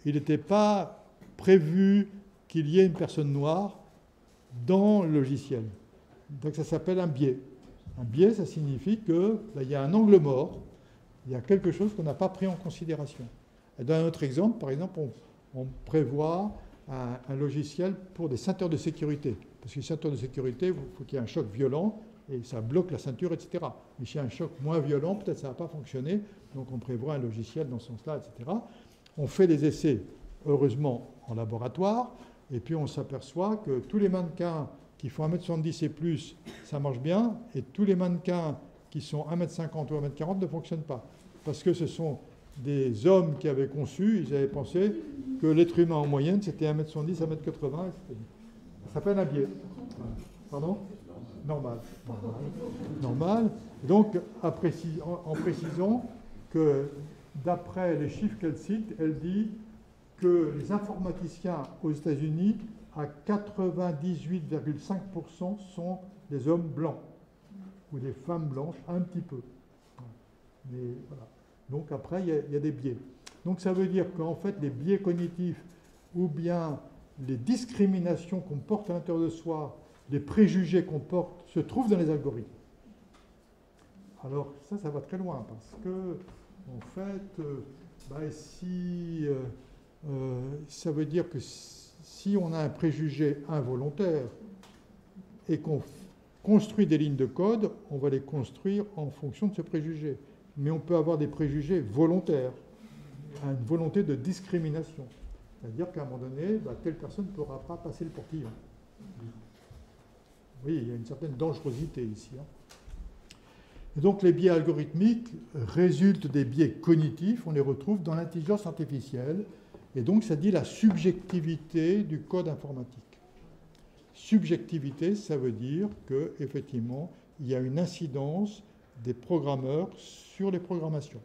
Il n'était pas prévu qu'il y ait une personne noire dans le logiciel. Donc ça s'appelle un biais. Un biais, ça signifie qu'il y a un angle mort, il y a quelque chose qu'on n'a pas pris en considération. Et dans un autre exemple, par exemple, on prévoit un logiciel pour des ceintures de sécurité. Parce que les ceintures de sécurité, il faut qu'il y ait un choc violent et ça bloque la ceinture, etc. Mais s'il y a un choc moins violent, peut-être ça ne va pas fonctionner. Donc on prévoit un logiciel dans ce sens-là, etc. On fait des essais, heureusement, en laboratoire. Et puis on s'aperçoit que tous les mannequins qui font 1m70 et plus, ça marche bien, et tous les mannequins qui sont 1m50 ou 1m40 ne fonctionnent pas. Parce que ce sont des hommes qui avaient conçu, ils avaient pensé que l'être humain en moyenne, c'était 1m70, 1m80. Ça s'appelle un biais. Pardon ? Normal. Normal. Donc, en précisant que d'après les chiffres qu'elle cite, elle dit que les informaticiens aux États-Unis, à 98,5% sont des hommes blancs ou des femmes blanches, un petit peu. Mais voilà. Donc après, il y a des biais. Donc ça veut dire qu'en fait, les biais cognitifs ou bien les discriminations qu'on porte à l'intérieur de soi, les préjugés qu'on porte, se trouvent dans les algorithmes. Alors ça va très loin parce que, en fait, ça veut dire que si on a un préjugé involontaire et qu'on construit des lignes de code, on va les construire en fonction de ce préjugé. Mais on peut avoir des préjugés volontaires, une volonté de discrimination. C'est-à-dire qu'à un moment donné, telle personne ne pourra pas passer le portillon. Oui, il y a une certaine dangerosité ici. Et donc les biais algorithmiques résultent des biais cognitifs, on les retrouve dans l'intelligence artificielle, et donc ça dit la subjectivité du code informatique. Subjectivité, ça veut dire qu'effectivement, il y a une incidence des programmeurs sur les programmations.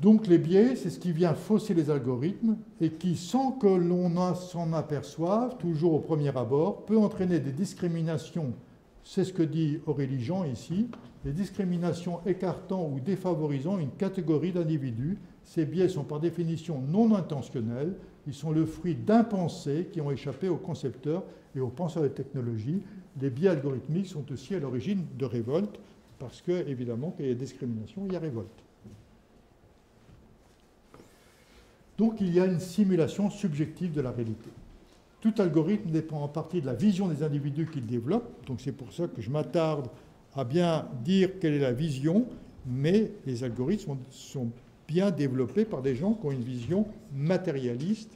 Donc les biais, c'est ce qui vient fausser les algorithmes et qui, sans que l'on s'en aperçoive, toujours au premier abord, peut entraîner des discriminations. C'est ce que dit Aurélie Jean ici, des discriminations écartant ou défavorisant une catégorie d'individus. Ces biais sont par définition non intentionnels, ils sont le fruit d'impensés qui ont échappé aux concepteurs et aux penseurs de technologie. Les biais algorithmiques sont aussi à l'origine de révoltes, parce que, évidemment, qu'il y a discrimination, il y a révolte. Donc, il y a une simulation subjective de la réalité. Tout algorithme dépend en partie de la vision des individus qu'il développe. Donc, c'est pour ça que je m'attarde à bien dire quelle est la vision, mais les algorithmes sont bien développés par des gens qui ont une vision matérialiste,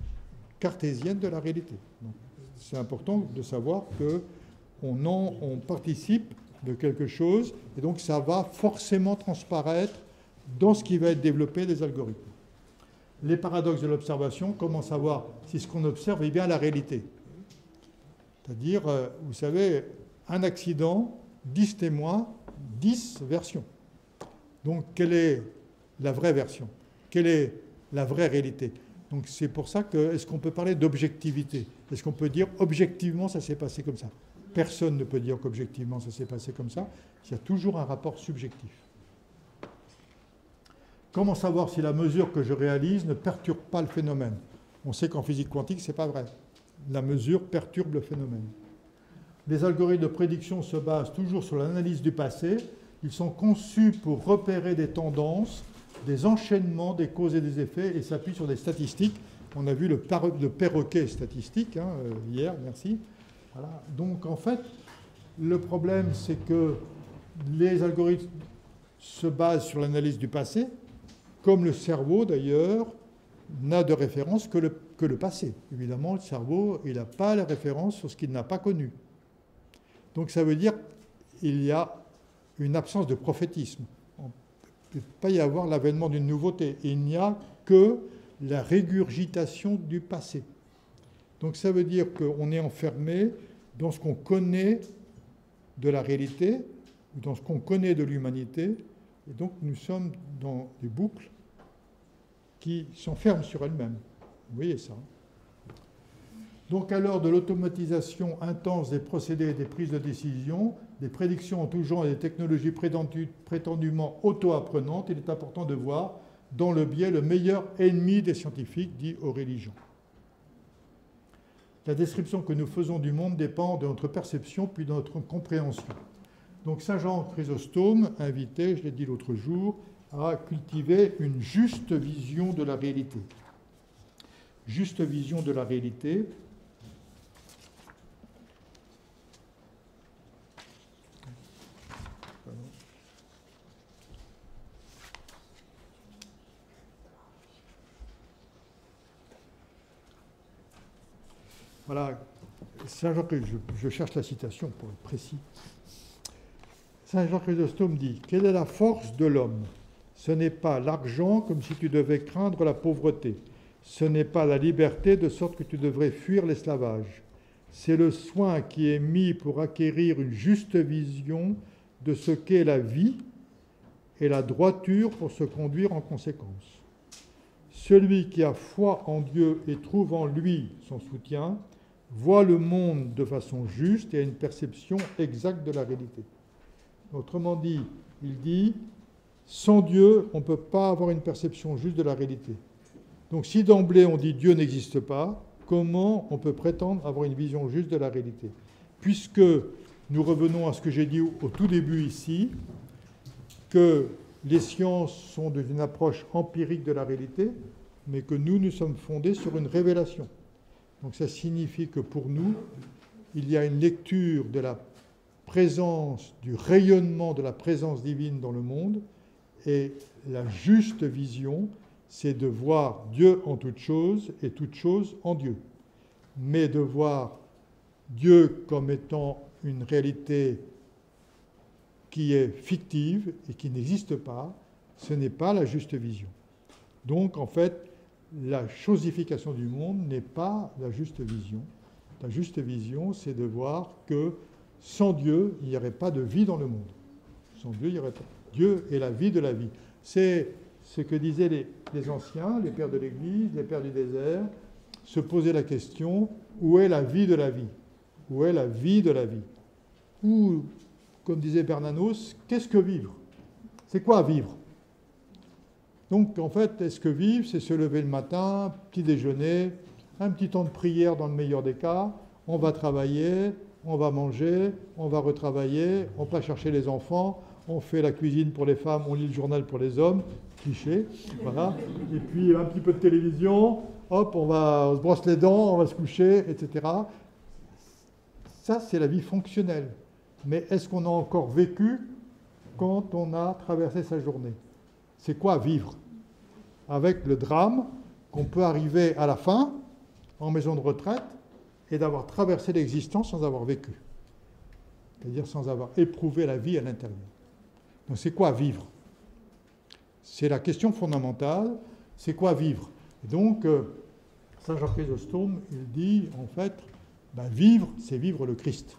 cartésienne de la réalité. Donc, c'est important de savoir qu'on participe de quelque chose, et donc ça va forcément transparaître dans ce qui va être développé des algorithmes. Les paradoxes de l'observation, comment savoir si ce qu'on observe est bien la réalité? C'est-à-dire, vous savez, un accident, 10 témoins, 10 versions. Donc, quelle est la vraie version? Quelle est la vraie réalité? Donc, c'est pour ça que, est-ce qu'on peut parler d'objectivité? Est-ce qu'on peut dire, objectivement, ça s'est passé comme ça? Personne ne peut dire qu'objectivement, ça s'est passé comme ça. Il y a toujours un rapport subjectif. Comment savoir si la mesure que je réalise ne perturbe pas le phénomène? On sait qu'en physique quantique, ce n'est pas vrai. La mesure perturbe le phénomène. Les algorithmes de prédiction se basent toujours sur l'analyse du passé. Ils sont conçus pour repérer des tendances, des enchaînements, des causes et des effets, et s'appuient sur des statistiques. On a vu le perroquet statistique hier, merci. Voilà. Donc en fait, le problème, c'est que les algorithmes se basent sur l'analyse du passé, comme le cerveau d'ailleurs n'a de référence que le passé. Évidemment, le cerveau, il n'a pas la référence sur ce qu'il n'a pas connu. Donc ça veut dire qu'il y a une absence de prophétisme. Il ne peut pas y avoir l'avènement d'une nouveauté. Il n'y a que la régurgitation du passé. Donc ça veut dire qu'on est enfermé dans ce qu'on connaît de la réalité, dans ce qu'on connaît de l'humanité, et donc nous sommes dans des boucles qui s'enferment sur elles-mêmes. Vous voyez ça? Donc à l'heure de l'automatisation intense des procédés et des prises de décision, des prédictions en tout genre et des technologies prétendument auto-apprenantes, il est important de voir dans le biais le meilleur ennemi des scientifiques, dit Aurélie Jean. La description que nous faisons du monde dépend de notre perception puis de notre compréhension. Donc Saint Jean Chrysostome invitait, je l'ai dit l'autre jour, à cultiver une juste vision de la réalité. Juste vision de la réalité. Voilà, Saint Jean, je cherche la citation pour être précis. Saint Jean Chrysostome dit « Quelle est la force de l'homme? Ce n'est pas l'argent comme si tu devais craindre la pauvreté. Ce n'est pas la liberté de sorte que tu devrais fuir l'esclavage. C'est le soin qui est mis pour acquérir une juste vision de ce qu'est la vie et la droiture pour se conduire en conséquence. Celui qui a foi en Dieu et trouve en lui son soutien voit le monde de façon juste et a une perception exacte de la réalité. » Autrement dit, il dit, sans Dieu, on ne peut pas avoir une perception juste de la réalité. Donc si d'emblée on dit Dieu n'existe pas, comment on peut prétendre avoir une vision juste de la réalité? Puisque nous revenons à ce que j'ai dit au tout début ici, que les sciences sont d'une approche empirique de la réalité, mais que nous sommes fondés sur une révélation. Donc ça signifie que pour nous, il y a une lecture de la présence, du rayonnement de la présence divine dans le monde, et la juste vision, c'est de voir Dieu en toutes choses et toutes choses en Dieu. Mais de voir Dieu comme étant une réalité qui est fictive et qui n'existe pas, ce n'est pas la juste vision. Donc, en fait, la chosification du monde n'est pas la juste vision. La juste vision, c'est de voir que sans Dieu, il n'y aurait pas de vie dans le monde. Sans Dieu, il n'y aurait pas. Dieu est la vie de la vie. C'est ce que disaient les anciens, les pères de l'Église, les pères du désert, se poser la question, où est la vie de la vie? Où est la vie de la vie? Ou, comme disait Bernanos, qu'est-ce que vivre? C'est quoi vivre? Donc, en fait, est-ce que vivre, c'est se lever le matin, petit déjeuner, un petit temps de prière dans le meilleur des cas, on va travailler, on va manger, on va retravailler, on va chercher les enfants, on fait la cuisine pour les femmes, on lit le journal pour les hommes, cliché, voilà. Et puis un petit peu de télévision, hop, on se brosse les dents, on va se coucher, etc. Ça, c'est la vie fonctionnelle. Mais est-ce qu'on a encore vécu quand on a traversé sa journée? C'est quoi vivre? Avec le drame qu'on peut arriver à la fin, en maison de retraite, et d'avoir traversé l'existence sans avoir vécu. C'est-à-dire sans avoir éprouvé la vie à l'intérieur. Donc c'est quoi vivre? C'est la question fondamentale. C'est quoi vivre? Et donc, Saint Jean Chrysostome, il dit, en fait, vivre, c'est vivre le Christ.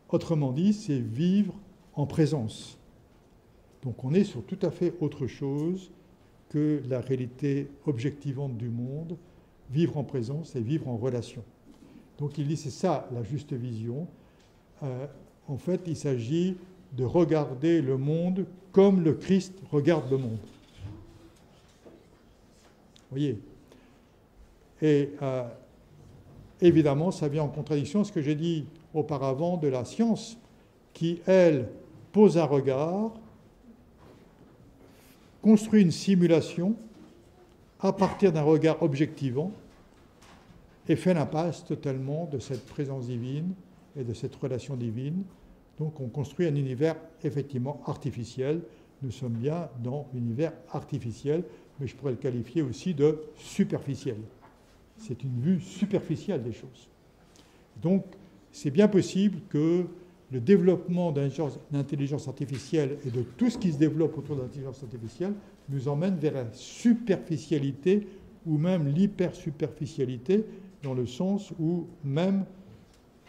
Autrement dit, c'est vivre en présence. Donc on est sur tout à fait autre chose que la réalité objectivante du monde. Vivre en présence et vivre en relation. Donc il dit, c'est ça la juste vision. En fait, il s'agit de regarder le monde comme le Christ regarde le monde. Vous voyez? Et évidemment, ça vient en contradiction à ce que j'ai dit auparavant de la science, qui, elle, pose un regard, construit une simulation à partir d'un regard objectivant et fait l'impasse totalement de cette présence divine et de cette relation divine. Donc on construit un univers effectivement artificiel. Nous sommes bien dans l'univers artificiel, mais je pourrais le qualifier aussi de superficiel. C'est une vue superficielle des choses. Donc c'est bien possible que le développement de l'intelligence artificielle et de tout ce qui se développe autour de l'intelligence artificielle nous emmène vers la superficialité ou même l'hypersuperficialité, dans le sens où même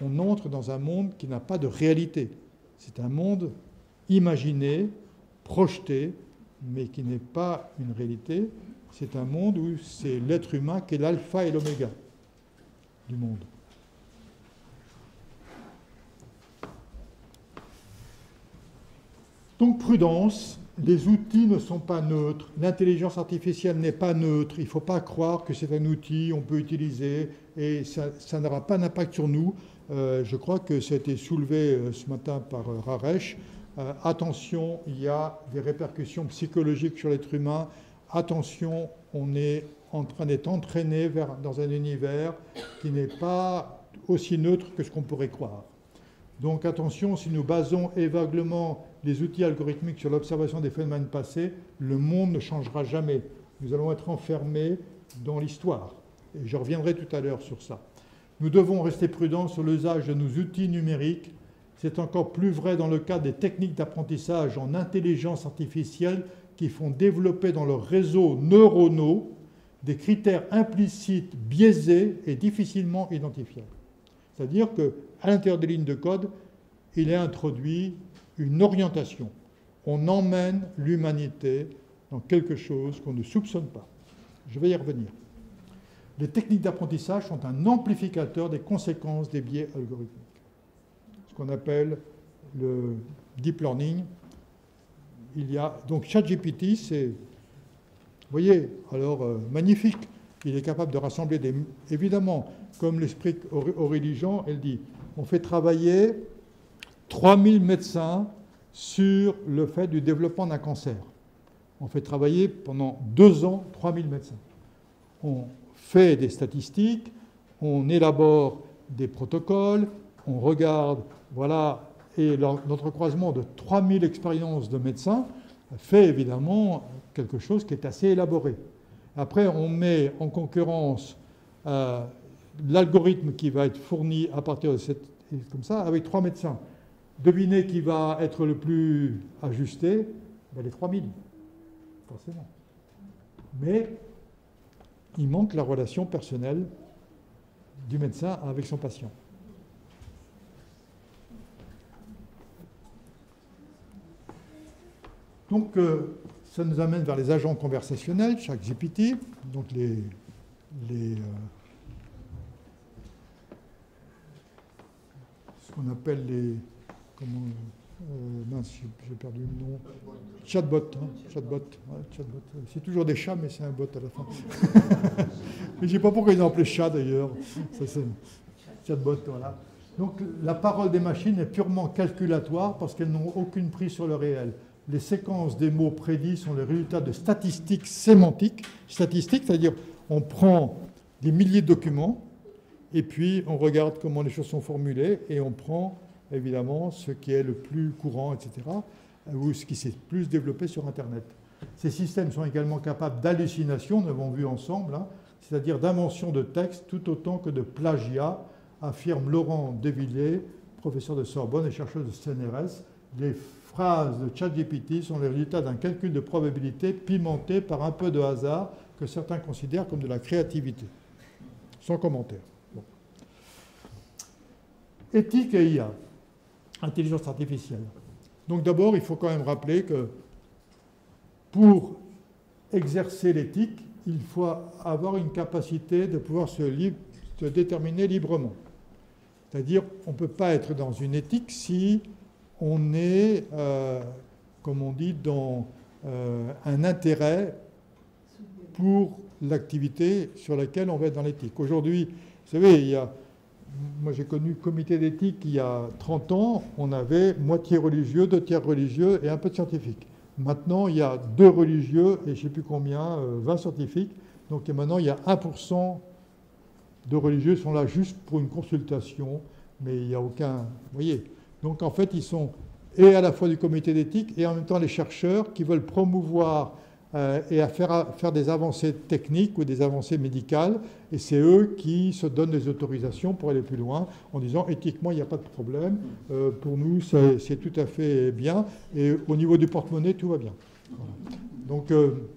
on entre dans un monde qui n'a pas de réalité. C'est un monde imaginé, projeté, mais qui n'est pas une réalité. C'est un monde où c'est l'être humain qui est l'alpha et l'oméga du monde. Donc prudence, les outils ne sont pas neutres, l'intelligence artificielle n'est pas neutre, il ne faut pas croire que c'est un outil, on peut utiliser et ça n'aura pas d'impact sur nous. Je crois que ça a été soulevé ce matin par Raresh. Attention, il y a des répercussions psychologiques sur l'être humain. Attention, on est en train d'être entraîné dans un univers qui n'est pas aussi neutre que ce qu'on pourrait croire. Donc attention, si nous basons aveuglément les outils algorithmiques sur l'observation des phénomènes passés, le monde ne changera jamais. Nous allons être enfermés dans l'histoire. Et je reviendrai tout à l'heure sur ça. Nous devons rester prudents sur l'usage de nos outils numériques. C'est encore plus vrai dans le cas des techniques d'apprentissage en intelligence artificielle qui font développer dans leurs réseaux neuronaux des critères implicites biaisés et difficilement identifiables. C'est-à-dire qu'à l'intérieur des lignes de code, il est introduit une orientation. On emmène l'humanité dans quelque chose qu'on ne soupçonne pas. Je vais y revenir. Les techniques d'apprentissage sont un amplificateur des conséquences des biais algorithmiques. Ce qu'on appelle le deep learning. Il y a donc ChatGPT, c'est, vous voyez, alors magnifique. Il est capable de rassembler des, évidemment, comme l'explique Aurélie Jean, elle dit, on fait travailler 3000 médecins sur le fait du développement d'un cancer. On fait travailler pendant 2 ans 3000 médecins. On fait des statistiques, on élabore des protocoles, on regarde, voilà, et notre croisement de 3000 expériences de médecins fait évidemment quelque chose qui est assez élaboré. Après, on met en concurrence l'algorithme qui va être fourni à partir de cette, comme ça, avec 3 médecins. Devinez qui va être le plus ajusté? Ben, les 3000, forcément. Mais il manque la relation personnelle du médecin avec son patient. Donc, ça nous amène vers les agents conversationnels, ChatGPT, donc ce qu'on appelle les... mince, j'ai perdu le nom. Chatbot. Hein, chatbot, ouais, chatbot. C'est toujours des chats, mais c'est un bot à la fin. Mais je ne sais pas pourquoi ils ont appelé chat d'ailleurs. Ça, c'est chatbot, voilà. Donc la parole des machines est purement calculatoire parce qu'elles n'ont aucune prise sur le réel. Les séquences des mots prédits sont les résultats de statistiques sémantiques. Statistiques, c'est-à-dire on prend des milliers de documents et puis on regarde comment les choses sont formulées et on prend évidemment ce qui est le plus courant, etc., ou ce qui s'est plus développé sur Internet. Ces systèmes sont également capables d'hallucination, nous l'avons vu ensemble, hein, c'est-à-dire d'invention de texte tout autant que de plagiat, affirme Laurent Devilliers, professeur de Sorbonne et chercheur de CNRS. Les phrases de ChatGPT sont les résultats d'un calcul de probabilité pimenté par un peu de hasard que certains considèrent comme de la créativité. Sans commentaire. Bon. Éthique et IA. Intelligence artificielle. Donc d'abord, il faut quand même rappeler que pour exercer l'éthique, il faut avoir une capacité de pouvoir se déterminer librement. C'est-à-dire, on ne peut pas être dans une éthique si on est, comme on dit, dans un intérêt pour l'activité sur laquelle on va être dans l'éthique. Aujourd'hui, vous savez, moi j'ai connu le comité d'éthique il y a 30 ans, on avait moitié religieux, 2/3 religieux et un peu de scientifiques. Maintenant, il y a 2 religieux et je ne sais plus combien, 20 scientifiques. Donc maintenant, il y a 1% de religieux qui sont là juste pour une consultation, mais il n'y a aucun... Vous voyez. Donc en fait, ils sont et à la fois du comité d'éthique et en même temps les chercheurs qui veulent promouvoir et à faire des avancées techniques ou des avancées médicales, et c'est eux qui se donnent des autorisations pour aller plus loin en disant éthiquement il n'y a pas de problème, pour nous c'est tout à fait bien, et au niveau du porte-monnaie tout va bien. Voilà. Donc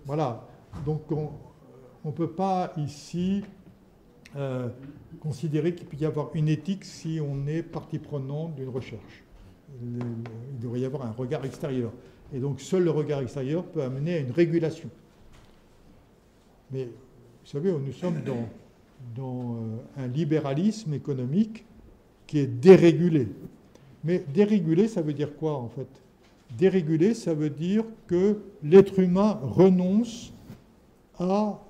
voilà, donc on ne peut pas ici considérer qu'il peut y avoir une éthique si on est partie prenante d'une recherche. Il devrait y avoir un regard extérieur. Et donc, seul le regard extérieur peut amener à une régulation. Mais, vous savez, nous sommes dans un libéralisme économique qui est dérégulé. Mais dérégulé, ça veut dire quoi, en fait? Dérégulé, ça veut dire que l'être humain renonce à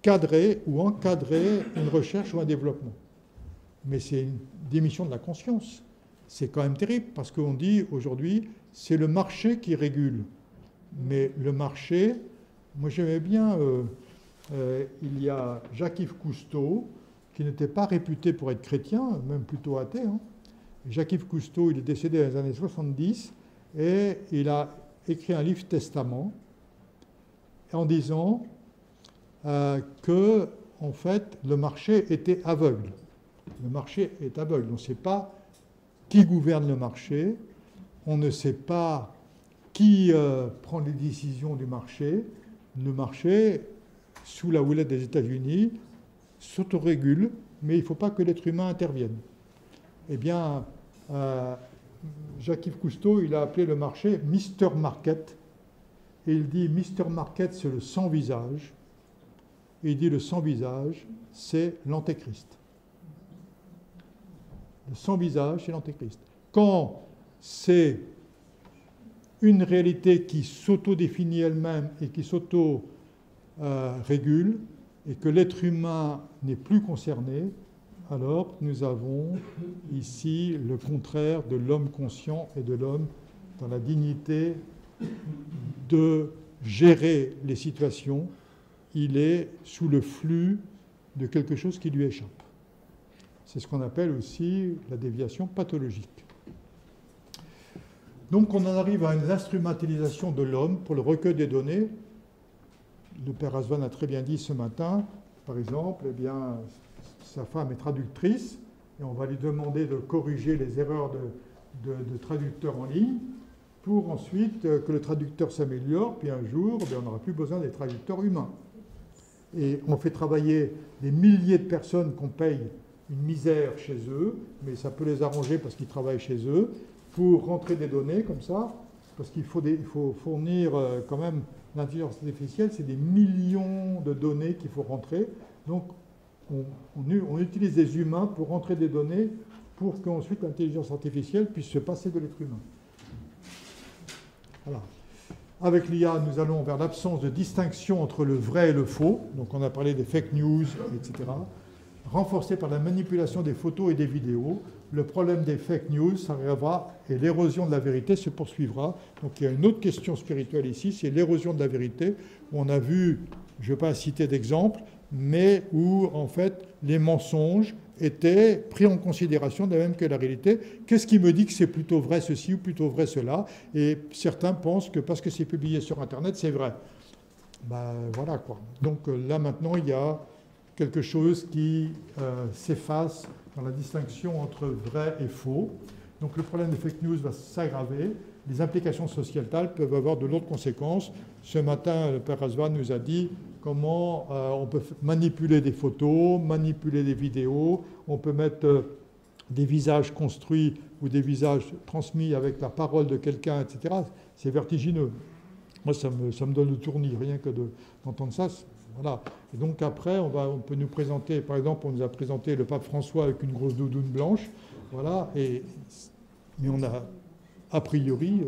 cadrer ou encadrer une recherche ou un développement. Mais c'est une démission de la conscience. C'est quand même terrible parce qu'on dit aujourd'hui, c'est le marché qui régule. Mais le marché, moi j'aimais bien, il y a Jacques-Yves Cousteau, qui n'était pas réputé pour être chrétien, même plutôt athée. Hein. Jacques-Yves Cousteau, il est décédé dans les années 70 et il a écrit un livre testament en disant que, en fait, le marché était aveugle. Le marché est aveugle. On ne sait pas qui gouverne le marché, on ne sait pas qui prend les décisions du marché. Le marché, sous la houlette des États-Unis, s'autorégule, mais il ne faut pas que l'être humain intervienne. Eh bien, Jacques-Yves Cousteau, il a appelé le marché Mr. Market. Et il dit Mr. Market, c'est le sans-visage. Et il dit le sans-visage, c'est l'antéchrist. Le sans-visage, c'est l'antéchrist. Quand c'est une réalité qui s'auto-définit elle-même et qui s'auto-régule, et que l'être humain n'est plus concerné, alors nous avons ici le contraire de l'homme conscient et de l'homme dans la dignité de gérer les situations. Il est sous le flux de quelque chose qui lui échappe. C'est ce qu'on appelle aussi la déviation pathologique. Donc on en arrive à une instrumentalisation de l'homme pour le recueil des données. Le père Razvan a très bien dit ce matin, par exemple, eh bien, sa femme est traductrice et on va lui demander de corriger les erreurs de traducteur en ligne pour ensuite que le traducteur s'améliore, puis un jour, eh bien, on n'aura plus besoin des traducteurs humains. Et on fait travailler des milliers de personnes qu'on paye une misère chez eux, mais ça peut les arranger parce qu'ils travaillent chez eux, pour rentrer des données comme ça, parce qu'il faut fournir quand même l'intelligence artificielle, c'est des millions de données qu'il faut rentrer. Donc on utilise des humains pour rentrer des données pour qu'ensuite l'intelligence artificielle puisse se passer de l'être humain. Voilà. Avec l'IA, nous allons vers l'absence de distinction entre le vrai et le faux. Donc on a parlé des fake news, etc. Renforcé par la manipulation des photos et des vidéos. Le problème des fake news s'arrivera et l'érosion de la vérité se poursuivra. Donc il y a une autre question spirituelle ici, c'est l'érosion de la vérité, où on a vu, je ne vais pas citer d'exemple, mais où en fait les mensonges étaient pris en considération de même que la réalité. Qu'est-ce qui me dit que c'est plutôt vrai ceci ou plutôt vrai cela? Et certains pensent que parce que c'est publié sur Internet, c'est vrai. Ben voilà quoi. Donc là maintenant, il y a quelque chose qui s'efface dans la distinction entre vrai et faux. Donc le problème des fake news va s'aggraver. Les implications sociétales peuvent avoir de lourdes conséquences. Ce matin, le père Razvan nous a dit comment on peut manipuler des photos, manipuler des vidéos, on peut mettre des visages construits ou des visages transmis avec la parole de quelqu'un, etc. C'est vertigineux. Moi, ça me donne le tournis, rien que d'entendre ça. Voilà. Et donc après, on peut nous présenter, par exemple, on nous a présenté le pape François avec une grosse doudoune blanche, voilà, mais on a priori,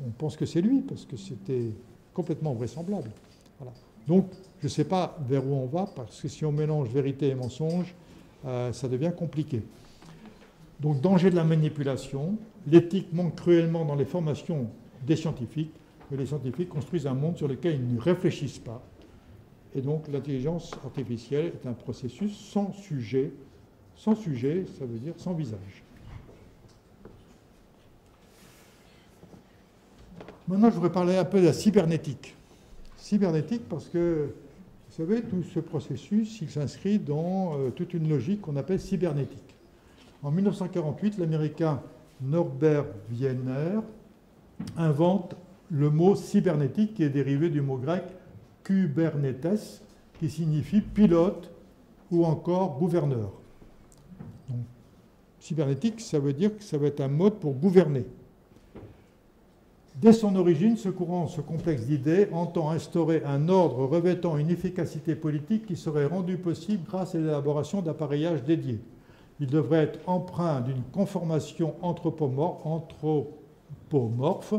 on pense que c'est lui, parce que c'était complètement vraisemblable. Voilà. Donc, je ne sais pas vers où on va, parce que si on mélange vérité et mensonge, ça devient compliqué. Donc, danger de la manipulation. L'éthique manque cruellement dans les formations des scientifiques, mais les scientifiques construisent un monde sur lequel ils ne réfléchissent pas. Et donc, l'intelligence artificielle est un processus sans sujet. Sans sujet, ça veut dire sans visage. Maintenant, je voudrais parler un peu de la cybernétique. Cybernétique parce que, vous savez, tout ce processus, il s'inscrit dans toute une logique qu'on appelle cybernétique. En 1948, l'Américain Norbert Wiener invente le mot cybernétique qui est dérivé du mot grec Kubernetes, qui signifie pilote ou encore gouverneur. Donc, cybernétique, ça veut dire que ça va être un mode pour gouverner. Dès son origine, ce courant, ce complexe d'idées, entend instaurer un ordre revêtant une efficacité politique qui serait rendue possible grâce à l'élaboration d'appareillages dédiés. Il devrait être empreint d'une conformation anthropomorphe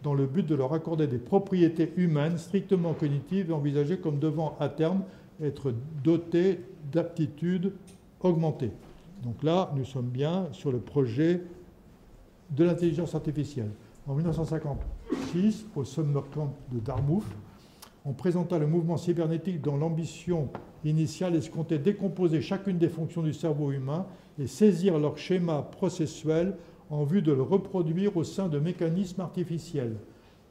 dans le but de leur accorder des propriétés humaines strictement cognitives et envisagées comme devant à terme être dotées d'aptitudes augmentées. Donc là, nous sommes bien sur le projet de l'intelligence artificielle. En 1956, au Summer Camp de Dartmouth, on présenta le mouvement cybernétique dont l'ambition initiale escomptait décomposer chacune des fonctions du cerveau humain et saisir leur schéma processuel en vue de le reproduire au sein de mécanismes artificiels.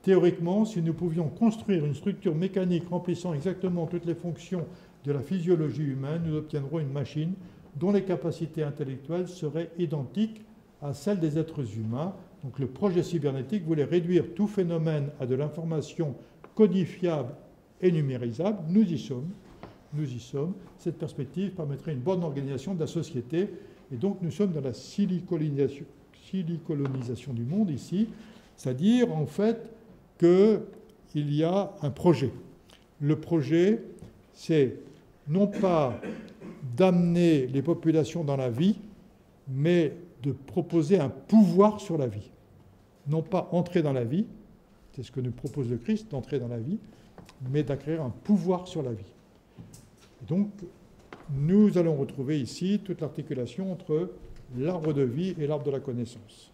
Théoriquement, si nous pouvions construire une structure mécanique remplissant exactement toutes les fonctions de la physiologie humaine, nous obtiendrons une machine dont les capacités intellectuelles seraient identiques à celles des êtres humains. Donc le projet cybernétique voulait réduire tout phénomène à de l'information codifiable et numérisable. Nous y sommes. Nous y sommes. Cette perspective permettrait une bonne organisation de la société. Et donc nous sommes dans la silicolonisation du monde ici, c'est-à-dire en fait qu'il y a un projet. Le projet, c'est non pas d'amener les populations dans la vie, mais de proposer un pouvoir sur la vie. Non pas entrer dans la vie, c'est ce que nous propose le Christ, d'entrer dans la vie, mais d'acquérir un pouvoir sur la vie. Et donc, nous allons retrouver ici toute l'articulation entre l'arbre de vie et l'arbre de la connaissance.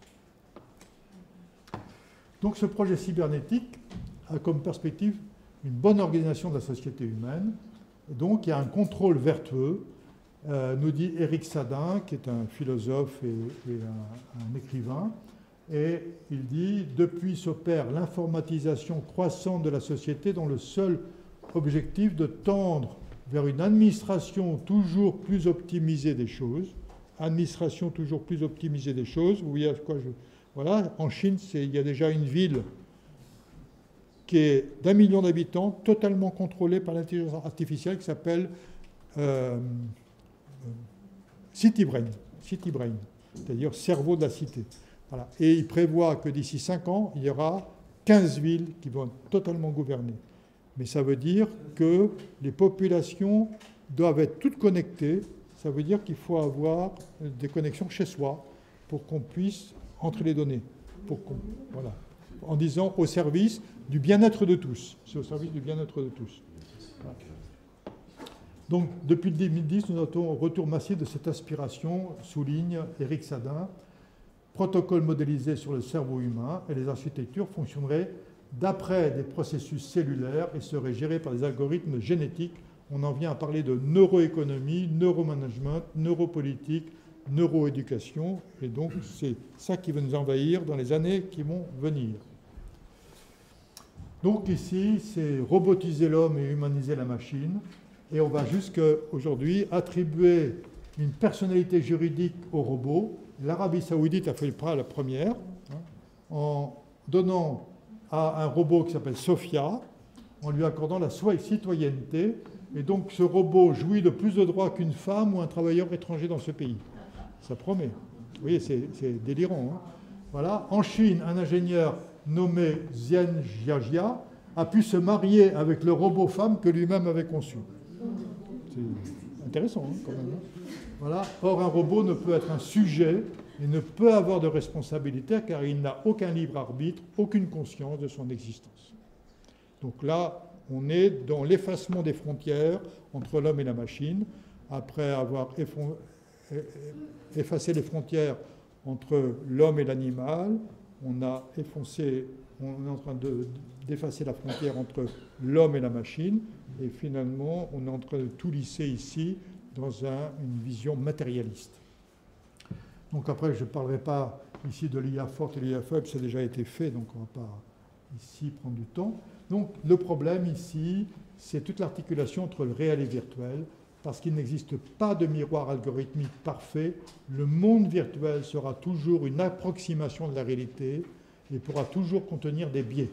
Donc ce projet cybernétique a comme perspective une bonne organisation de la société humaine. Donc il y a un contrôle vertueux, nous dit Éric Sadin, qui est un philosophe et un écrivain, et il dit « Depuis s'opère l'informatisation croissante de la société dont le seul objectif de tendre vers une administration toujours plus optimisée des choses. » Administration toujours plus optimisée des choses. Vous voyez à quoi je... Voilà, en Chine, il y a déjà une ville qui est d'1 million d'habitants, totalement contrôlée par l'intelligence artificielle, qui s'appelle City Brain, c'est-à-dire cerveau de la cité. Voilà. Et il prévoit que d'ici 5 ans, il y aura 15 villes qui vont être totalement gouvernées. Mais ça veut dire que les populations doivent être toutes connectées. Ça veut dire qu'il faut avoir des connexions chez soi pour qu'on puisse entrer les données. Voilà. En disant au service du bien-être de tous. C'est au service du bien-être de tous. Voilà. Donc, depuis 2010, nous notons un retour massif de cette aspiration, souligne Éric Sadin. Protocole modélisé sur le cerveau humain et les architectures fonctionneraient d'après des processus cellulaires et seraient gérées par des algorithmes génétiques. On en vient à parler de neuroéconomie, neuromanagement, neuropolitique, neuroéducation. Et donc, c'est ça qui va nous envahir dans les années qui vont venir. Donc ici, c'est robotiser l'homme et humaniser la machine. Et on va jusqu'à aujourd'hui attribuer une personnalité juridique aux robots. L'Arabie saoudite a fait le pas à la première, en donnant à un robot qui s'appelle Sophia, en lui accordant la citoyenneté. Et donc ce robot jouit de plus de droits qu'une femme ou un travailleur étranger dans ce pays. Ça promet. Vous voyez, c'est délirant. Hein. Voilà. En Chine, un ingénieur nommé Xian Jiajia a pu se marier avec le robot femme que lui-même avait conçu. C'est intéressant, hein, quand même. Voilà. Or, un robot ne peut être un sujet et ne peut avoir de responsabilité car il n'a aucun libre arbitre, aucune conscience de son existence. Donc là, on est dans l'effacement des frontières entre l'homme et la machine. Après avoir effacé les frontières entre l'homme et l'animal, on est en train d'effacer la frontière entre l'homme et la machine, et finalement, on est en train de tout lisser ici dans une vision matérialiste. Donc après, je ne parlerai pas ici de l'IA forte et l'IA faible, ça a déjà été fait, donc on ne va pas ici prendre du temps. Donc le problème ici, c'est toute l'articulation entre le réel et le virtuel, parce qu'il n'existe pas de miroir algorithmique parfait. Le monde virtuel sera toujours une approximation de la réalité et pourra toujours contenir des biais.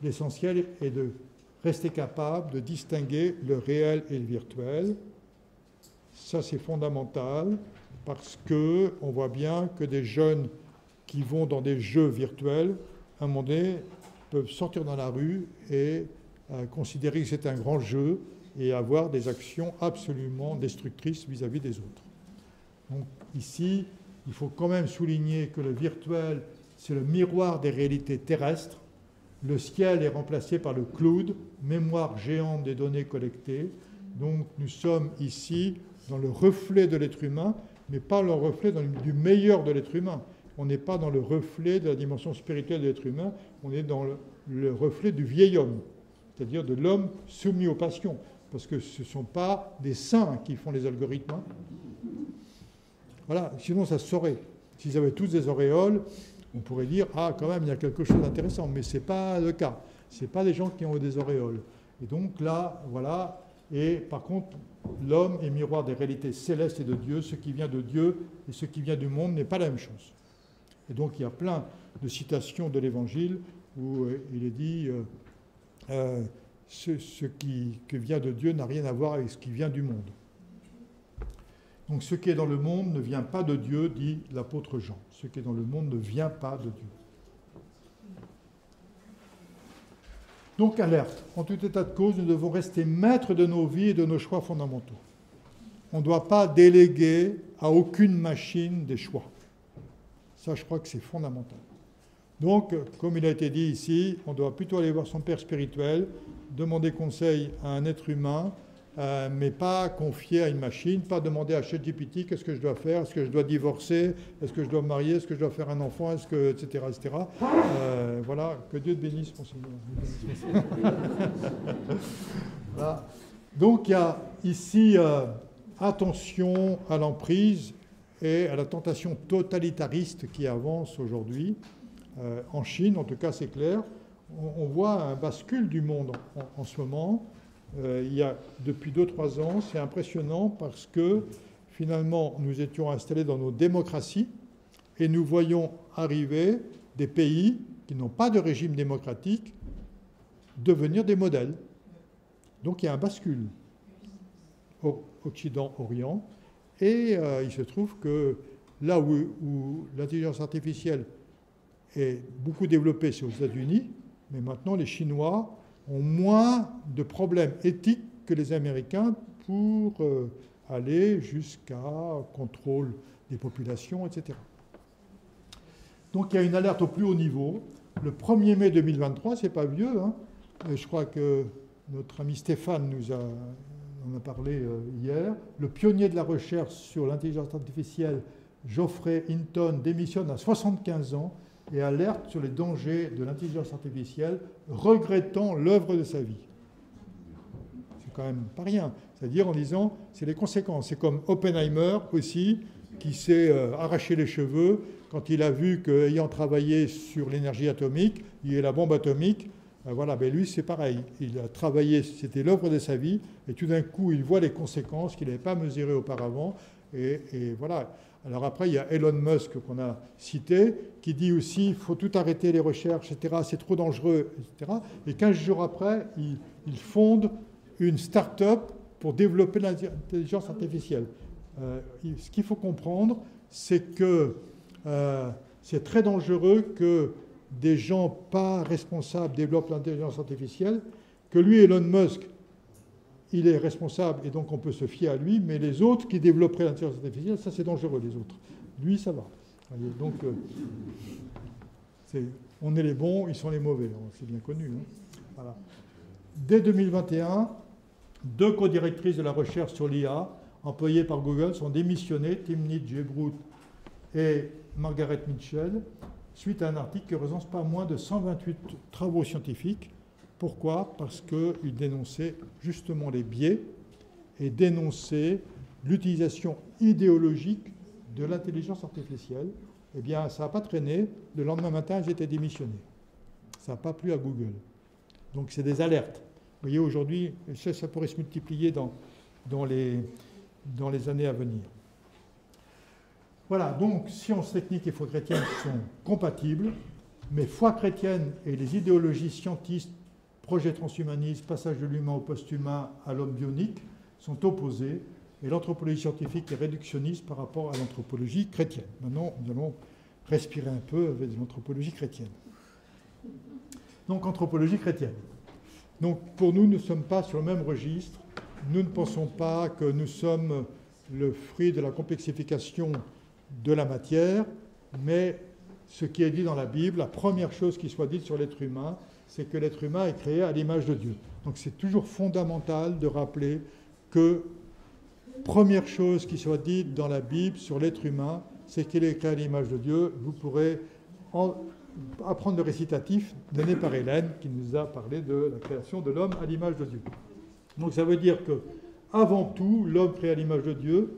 L'essentiel est de rester capable de distinguer le réel et le virtuel. Ça, c'est fondamental parce qu'on voit bien que des jeunes qui vont dans des jeux virtuels, à un moment donné, peuvent sortir dans la rue et considérer que c'est un grand jeu et avoir des actions absolument destructrices vis-à-vis des autres. Donc ici, il faut quand même souligner que le virtuel, c'est le miroir des réalités terrestres. Le ciel est remplacé par le cloud, mémoire géante des données collectées. Donc nous sommes ici dans le reflet de l'être humain, mais pas le reflet du meilleur de l'être humain. On n'est pas dans le reflet de la dimension spirituelle de l'être humain, on est dans le reflet du vieil homme, c'est-à-dire de l'homme soumis aux passions, parce que ce ne sont pas des saints qui font les algorithmes. Hein. Voilà, sinon ça se saurait. S'ils avaient tous des auréoles, on pourrait dire « Ah, quand même, il y a quelque chose d'intéressant », mais ce n'est pas le cas. Ce n'est pas des gens qui ont des auréoles. Et donc là, voilà, et par contre, l'homme est miroir des réalités célestes et de Dieu. Ce qui vient de Dieu et ce qui vient du monde n'est pas la même chose. Et donc il y a plein de citations de l'Évangile où il est dit ce qui vient de Dieu n'a rien à voir avec ce qui vient du monde. Donc ce qui est dans le monde ne vient pas de Dieu, dit l'apôtre Jean. Ce qui est dans le monde ne vient pas de Dieu. Donc alerte, en tout état de cause, nous devons rester maîtres de nos vies et de nos choix fondamentaux. On ne doit pas déléguer à aucune machine des choix. Ça, je crois que c'est fondamental. Donc, comme il a été dit ici, on doit plutôt aller voir son père spirituel, demander conseil à un être humain, mais pas confier à une machine, pas demander à ChatGPT qu'est-ce que je dois faire, est-ce que je dois divorcer, est-ce que je dois me marier, est-ce que je dois faire un enfant, est-ce que, etc., etc. Voilà, que Dieu te bénisse, monseigneur. Voilà. Donc, il y a ici attention à l'emprise et à la tentation totalitariste qui avance aujourd'hui. En Chine, en tout cas, c'est clair. On voit un bascule du monde en ce moment. Il y a depuis 2-3 ans, c'est impressionnant parce que finalement, nous étions installés dans nos démocraties et nous voyons arriver des pays qui n'ont pas de régime démocratique devenir des modèles. Donc il y a un bascule Occident-Orient. Et il se trouve que là où l'intelligence artificielle est beaucoup développée, c'est aux États-Unis, mais maintenant les Chinois ont moins de problèmes éthiques que les Américains pour aller jusqu'à contrôle des populations, etc. Donc il y a une alerte au plus haut niveau. Le 1er mai 2023, c'est pas vieux, hein. Je crois que notre ami Stéphane en a parlé hier. Le pionnier de la recherche sur l'intelligence artificielle, Geoffrey Hinton, démissionne à 75 ans et alerte sur les dangers de l'intelligence artificielle, regrettant l'œuvre de sa vie. C'est quand même pas rien. C'est-à-dire en disant, c'est les conséquences. C'est comme Oppenheimer aussi, qui s'est arraché les cheveux quand il a vu qu'ayant travaillé sur l'énergie atomique, il y a la bombe atomique. Voilà, ben lui c'est pareil. Il a travaillé, c'était l'œuvre de sa vie, et tout d'un coup il voit les conséquences qu'il n'avait pas mesurées auparavant. Et voilà. Alors après, il y a Elon Musk qu'on a cité, qui dit aussi il faut tout arrêter les recherches, etc., c'est trop dangereux, etc. Et 15 jours après, il fonde une start-up pour développer l'intelligence artificielle. Ce qu'il faut comprendre, c'est que c'est très dangereux que des gens pas responsables développent l'intelligence artificielle, que lui, Elon Musk, il est responsable et donc on peut se fier à lui, mais les autres qui développeraient l'intelligence artificielle, ça c'est dangereux, les autres. Lui, ça va. Donc, on est les bons, ils sont les mauvais, c'est bien connu. Hein. Voilà. Dès 2021, 2 co-directrices de la recherche sur l'IA, employées par Google, sont démissionnées, Timnit Gebru et Margaret Mitchell, suite à un article qui recense pas moins de 128 travaux scientifiques. Pourquoi ? Parce qu'ils dénonçaient justement les biais et dénonçaient l'utilisation idéologique de l'intelligence artificielle. Eh bien, ça n'a pas traîné. Le lendemain matin, j'étais démissionné. Ça n'a pas plu à Google. Donc, c'est des alertes. Vous voyez, aujourd'hui, ça pourrait se multiplier dans les années à venir. Voilà, donc sciences techniques et foi chrétienne sont compatibles, mais foi chrétienne et les idéologies scientistes, projet transhumaniste, passage de l'humain au post-humain à l'homme bionique, sont opposés, et l'anthropologie scientifique est réductionniste par rapport à l'anthropologie chrétienne. Maintenant, nous allons respirer un peu avec l'anthropologie chrétienne. Donc, anthropologie chrétienne. Donc, pour nous, nous ne sommes pas sur le même registre. Nous ne pensons pas que nous sommes le fruit de la complexification de la matière, mais ce qui est dit dans la Bible, la première chose qui soit dite sur l'être humain, c'est que l'être humain est créé à l'image de Dieu. Donc c'est toujours fondamental de rappeler que première chose qui soit dite dans la Bible sur l'être humain, c'est qu'il est créé à l'image de Dieu. Vous pourrez apprendre le récitatif donné par Hélène, qui nous a parlé de la création de l'homme à l'image de Dieu. Donc ça veut dire que, avant tout, l'homme créé à l'image de Dieu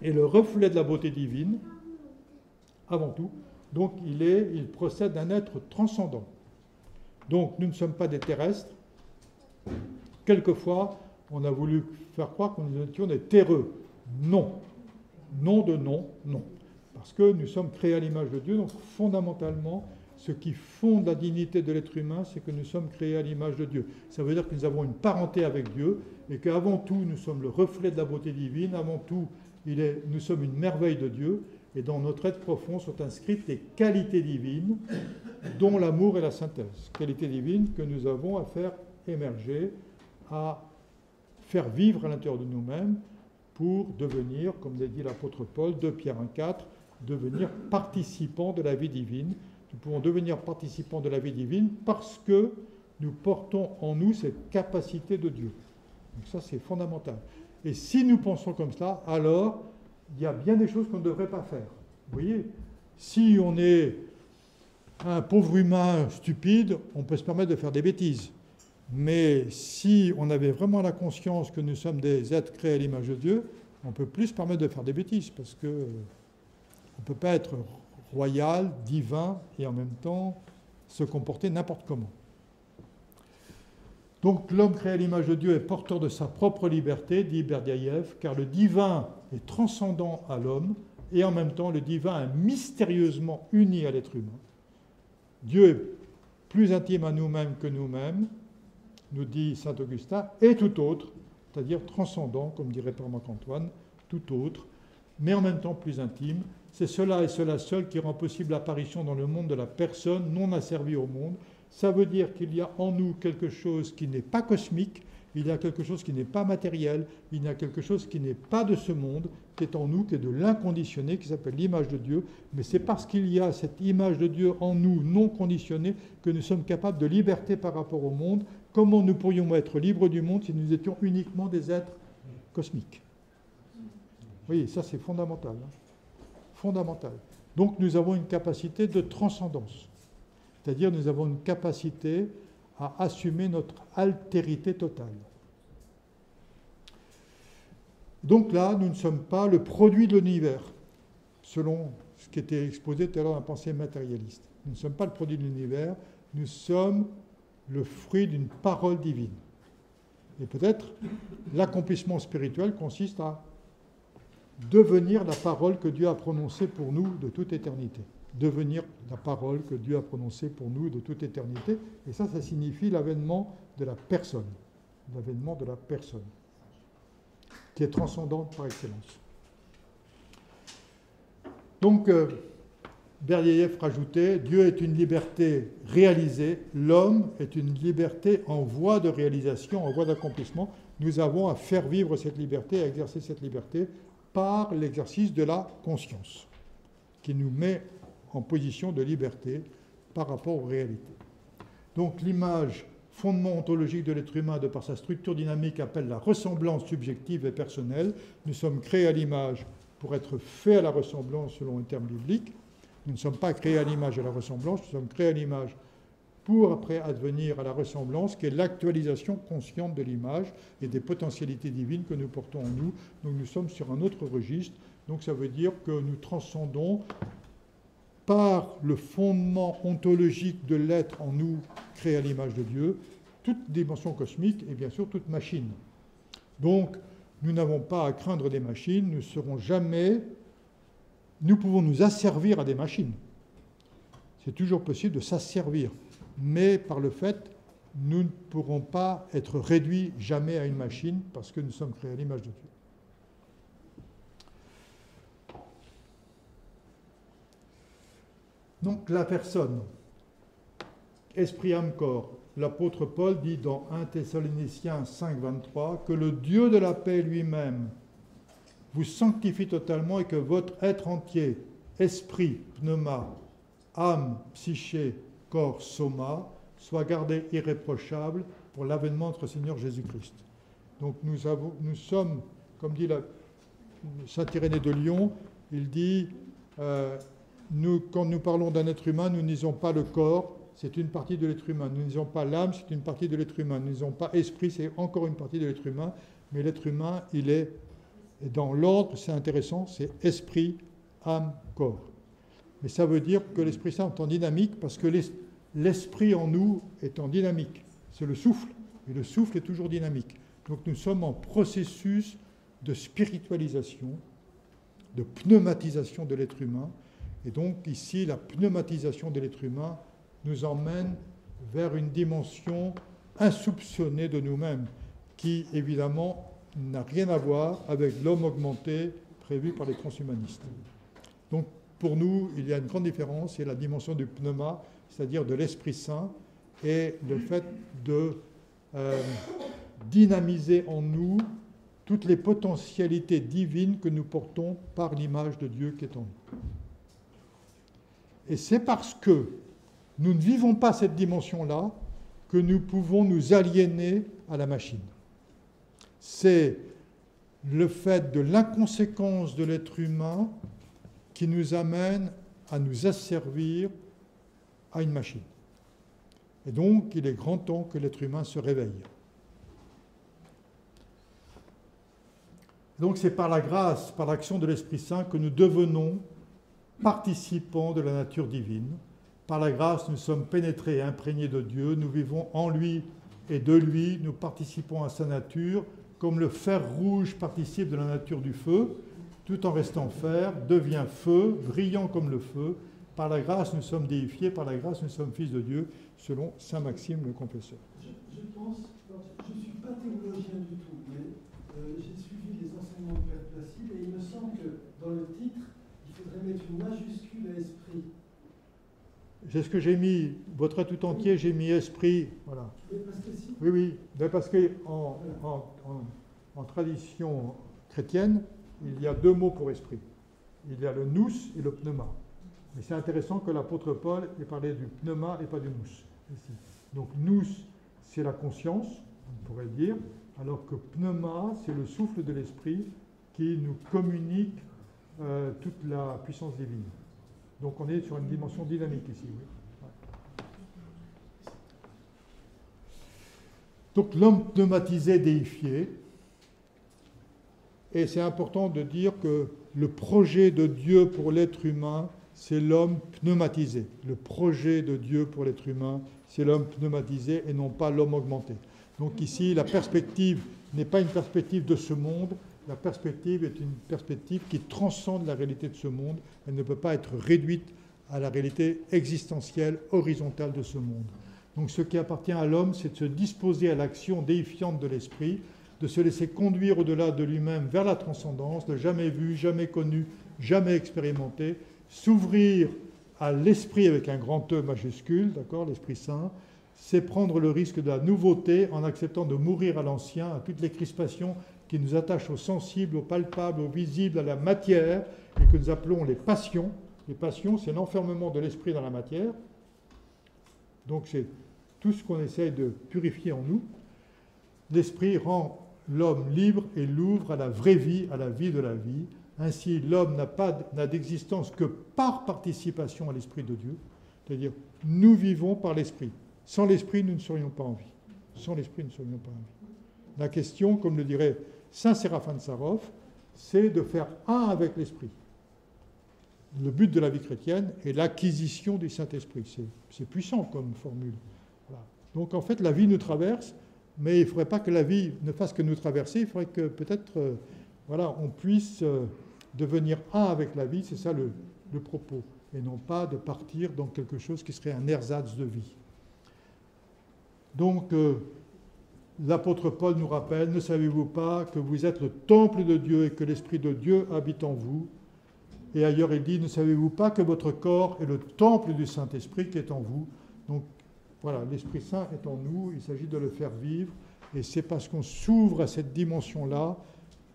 est le reflet de la beauté divine, avant tout. Donc il procède d'un être transcendant. Donc nous ne sommes pas des terrestres. Quelquefois, on a voulu faire croire que nous étions des terreux. Non. Non de non, non. Parce que nous sommes créés à l'image de Dieu, donc fondamentalement, ce qui fonde la dignité de l'être humain, c'est que nous sommes créés à l'image de Dieu. Ça veut dire que nous avons une parenté avec Dieu, et qu'avant tout, nous sommes le reflet de la beauté divine, avant tout, nous sommes une merveille de Dieu, et dans notre être profond sont inscrites les qualités divines, dont l'amour et la synthèse. Qualités divines que nous avons à faire émerger, à faire vivre à l'intérieur de nous-mêmes, pour devenir, comme l'a dit l'apôtre Paul, 2 Pierre 1,4, devenir participants de la vie divine. Nous pouvons devenir participants de la vie divine parce que nous portons en nous cette capacité de Dieu. Donc ça, c'est fondamental. Et si nous pensons comme cela, alors il y a bien des choses qu'on ne devrait pas faire. Vous voyez, si on est un pauvre humain stupide, on peut se permettre de faire des bêtises. Mais si on avait vraiment la conscience que nous sommes des êtres créés à l'image de Dieu, on ne peut plus se permettre de faire des bêtises, parce qu'on ne peut pas être royal, divin, et en même temps se comporter n'importe comment. Donc l'homme créé à l'image de Dieu est porteur de sa propre liberté, dit Berdiaïev, car le divin est transcendant à l'homme, et en même temps le divin est mystérieusement uni à l'être humain. Dieu est plus intime à nous-mêmes que nous-mêmes, nous dit saint Augustin, et tout autre, c'est-à-dire transcendant, comme dirait Père Marc-Antoine, tout autre, mais en même temps plus intime. C'est cela et cela seul qui rend possible l'apparition dans le monde de la personne non asservie au monde. Ça veut dire qu'il y a en nous quelque chose qui n'est pas cosmique, il y a quelque chose qui n'est pas matériel, il y a quelque chose qui n'est pas de ce monde, qui est en nous, qui est de l'inconditionné, qui s'appelle l'image de Dieu. Mais c'est parce qu'il y a cette image de Dieu en nous, non conditionnée, que nous sommes capables de liberté par rapport au monde. Comment nous pourrions être libres du monde si nous étions uniquement des êtres cosmiques? Oui, ça c'est fondamental. Fondamental. Donc nous avons une capacité de transcendance. C'est-à-dire nous avons une capacité à assumer notre altérité totale. Donc là, nous ne sommes pas le produit de l'univers, selon ce qui était exposé tout à l'heure dans la pensée matérialiste. Nous ne sommes pas le produit de l'univers, nous sommes le fruit d'une parole divine. Et peut-être l'accomplissement spirituel consiste à devenir la parole que Dieu a prononcée pour nous de toute éternité. Devenir la parole que Dieu a prononcée pour nous de toute éternité. Et ça signifie l'avènement de la personne. L'avènement de la personne, qui est transcendante par excellence. Donc, Berdiaïev rajoutait, Dieu est une liberté réalisée, l'homme est une liberté en voie de réalisation, en voie d'accomplissement. Nous avons à faire vivre cette liberté, à exercer cette liberté par l'exercice de la conscience, qui nous met en position de liberté par rapport aux réalités. Donc l'image, fondement ontologique de l'être humain, de par sa structure dynamique, appelle la ressemblance subjective et personnelle. Nous sommes créés à l'image pour être faits à la ressemblance selon un terme biblique. Nous ne sommes pas créés à l'image et à la ressemblance, nous sommes créés à l'image pour après advenir à la ressemblance, qui est l'actualisation consciente de l'image et des potentialités divines que nous portons en nous. Donc nous sommes sur un autre registre. Donc ça veut dire que nous transcendons par le fondement ontologique de l'être en nous, créé à l'image de Dieu, toute dimension cosmique et bien sûr toute machine. Donc nous n'avons pas à craindre des machines, nous ne serons jamais... Nous pouvons nous asservir à des machines. C'est toujours possible de s'asservir. Mais par le fait, nous ne pourrons pas être réduits jamais à une machine parce que nous sommes créés à l'image de Dieu. Donc la personne, esprit, âme, corps. L'apôtre Paul dit dans 1 Thessaloniciens 5, 23 que le Dieu de la paix lui-même vous sanctifie totalement et que votre être entier, esprit, pneuma, âme, psyché, corps, soma, soit gardé irréprochable pour l'avènement de notre Seigneur Jésus-Christ. Donc nous sommes, comme dit saint Irénée de Lyon, il dit, quand nous parlons d'un être humain, nous ne disons pas le corps, c'est une partie de l'être humain. Nous ne disons pas l'âme, c'est une partie de l'être humain. Nous ne disons pas esprit, c'est encore une partie de l'être humain. Mais l'être humain, il est, et dans l'ordre, c'est intéressant, c'est esprit, âme, corps. Mais ça veut dire que l'Esprit Saint est en dynamique parce que l'esprit en nous est en dynamique. C'est le souffle, et le souffle est toujours dynamique. Donc nous sommes en processus de spiritualisation, de pneumatisation de l'être humain. Et donc ici, la pneumatisation de l'être humain nous emmène vers une dimension insoupçonnée de nous-mêmes, qui évidemment n'a rien à voir avec l'homme augmenté prévu par les transhumanistes. Donc pour nous, il y a une grande différence, c'est la dimension du pneuma, c'est-à-dire de l'Esprit Saint, et le fait de dynamiser en nous toutes les potentialités divines que nous portons par l'image de Dieu qui est en nous. Et c'est parce que nous ne vivons pas cette dimension-là que nous pouvons nous aliéner à la machine. C'est le fait de l'inconséquence de l'être humain qui nous amène à nous asservir à une machine. Et donc, il est grand temps que l'être humain se réveille. Donc, c'est par la grâce, par l'action de l'Esprit Saint que nous devenons participants de la nature divine. Par la grâce, nous sommes pénétrés et imprégnés de Dieu, nous vivons en lui et de lui, nous participons à sa nature, comme le fer rouge participe de la nature du feu, tout en restant fer, devient feu, brillant comme le feu. Par la grâce, nous sommes déifiés, par la grâce, nous sommes fils de Dieu, selon saint Maxime le Confesseur. Je pense, je ne suis pas théologien du tout, mais j'ai suivi les enseignements de Père Placide et il me semble que dans le titre, il faudrait mettre une majuscule à esprit. C'est ce que j'ai mis, votre tout entier, j'ai mis esprit, voilà. Mais parce que si... Oui, oui, mais parce qu'en tradition chrétienne, il y a deux mots pour esprit. Il y a le nous et le pneuma. Mais c'est intéressant que l'apôtre Paul ait parlé du pneuma et pas du nous. Ici. Donc nous, c'est la conscience, on pourrait dire, alors que pneuma, c'est le souffle de l'esprit qui nous communique toute la puissance divine. Donc on est sur une dimension dynamique ici. Oui. Ouais. Donc l'homme pneumatisé, déifié, et c'est important de dire que le projet de Dieu pour l'être humain, c'est l'homme pneumatisé. Le projet de Dieu pour l'être humain, c'est l'homme pneumatisé et non pas l'homme augmenté. Donc ici, la perspective n'est pas une perspective de ce monde, la perspective est une perspective qui transcende la réalité de ce monde. Elle ne peut pas être réduite à la réalité existentielle, horizontale de ce monde. Donc ce qui appartient à l'homme, c'est de se disposer à l'action déifiante de l'esprit, de se laisser conduire au-delà de lui-même vers la transcendance, le jamais vu, jamais connu, jamais expérimenté, s'ouvrir à l'esprit avec un grand E majuscule, d'accord, l'Esprit Saint, c'est prendre le risque de la nouveauté en acceptant de mourir à l'ancien, à toutes les crispations qui nous attachent au sensible, au palpable, au visible, à la matière, et que nous appelons les passions. Les passions, c'est l'enfermement de l'esprit dans la matière. Donc c'est tout ce qu'on essaye de purifier en nous. L'esprit rend l'homme libre et l'ouvre à la vraie vie, à la vie de la vie. Ainsi, l'homme n'a d'existence que par participation à l'Esprit de Dieu. C'est-à-dire, nous vivons par l'Esprit. Sans l'Esprit, nous ne serions pas en vie. Sans l'Esprit, nous ne serions pas en vie. La question, comme le dirait saint Séraphin de Sarov, c'est de faire un avec l'Esprit. Le but de la vie chrétienne est l'acquisition du Saint-Esprit. C'est puissant comme formule. Voilà. Donc, en fait, la vie nous traverse, mais il ne faudrait pas que la vie ne fasse que nous traverser. Il faudrait que peut-être on puisse devenir un avec la vie. C'est ça le propos. Et non pas de partir dans quelque chose qui serait un ersatz de vie. Donc, l'apôtre Paul nous rappelle, ne savez-vous pas que vous êtes le temple de Dieu et que l'Esprit de Dieu habite en vous? Et ailleurs, il dit, ne savez-vous pas que votre corps est le temple du Saint-Esprit qui est en vous? Donc, voilà, l'Esprit Saint est en nous, il s'agit de le faire vivre, et c'est parce qu'on s'ouvre à cette dimension-là